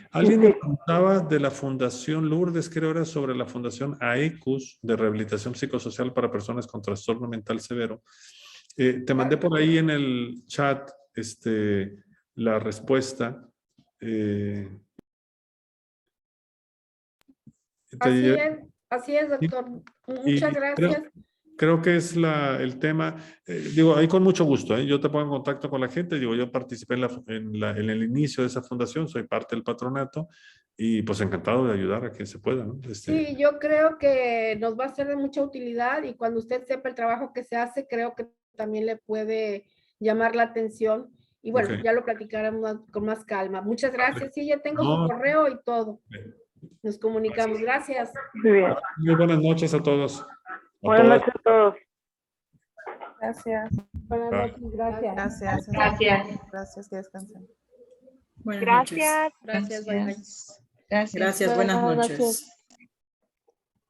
Alguien me preguntaba de la Fundación Lourdes, creo era sobre la Fundación AECUS de Rehabilitación Psicosocial para Personas con Trastorno Mental Severo. Te mandé por ahí en el chat la respuesta. Así es, doctor. Muchas gracias. Creo que es el tema, digo, ahí con mucho gusto, yo te pongo en contacto con la gente, digo, yo participé en el inicio de esa fundación, soy parte del patronato y pues encantado de ayudar a quien se pueda, ¿no? Sí, yo creo que nos va a ser de mucha utilidad y cuando usted sepa el trabajo que se hace, creo que también le puede llamar la atención y bueno, ya lo platicaremos con más calma. Muchas gracias, sí, ya tengo su correo y todo. Nos comunicamos, gracias. Muy bien. Muy buenas noches a todos. Buenas noches a todos. Gracias. Buenas noches, gracias. Gracias. Gracias, que descansen. Buenas noches. Gracias. Gracias. Gracias, buenas noches.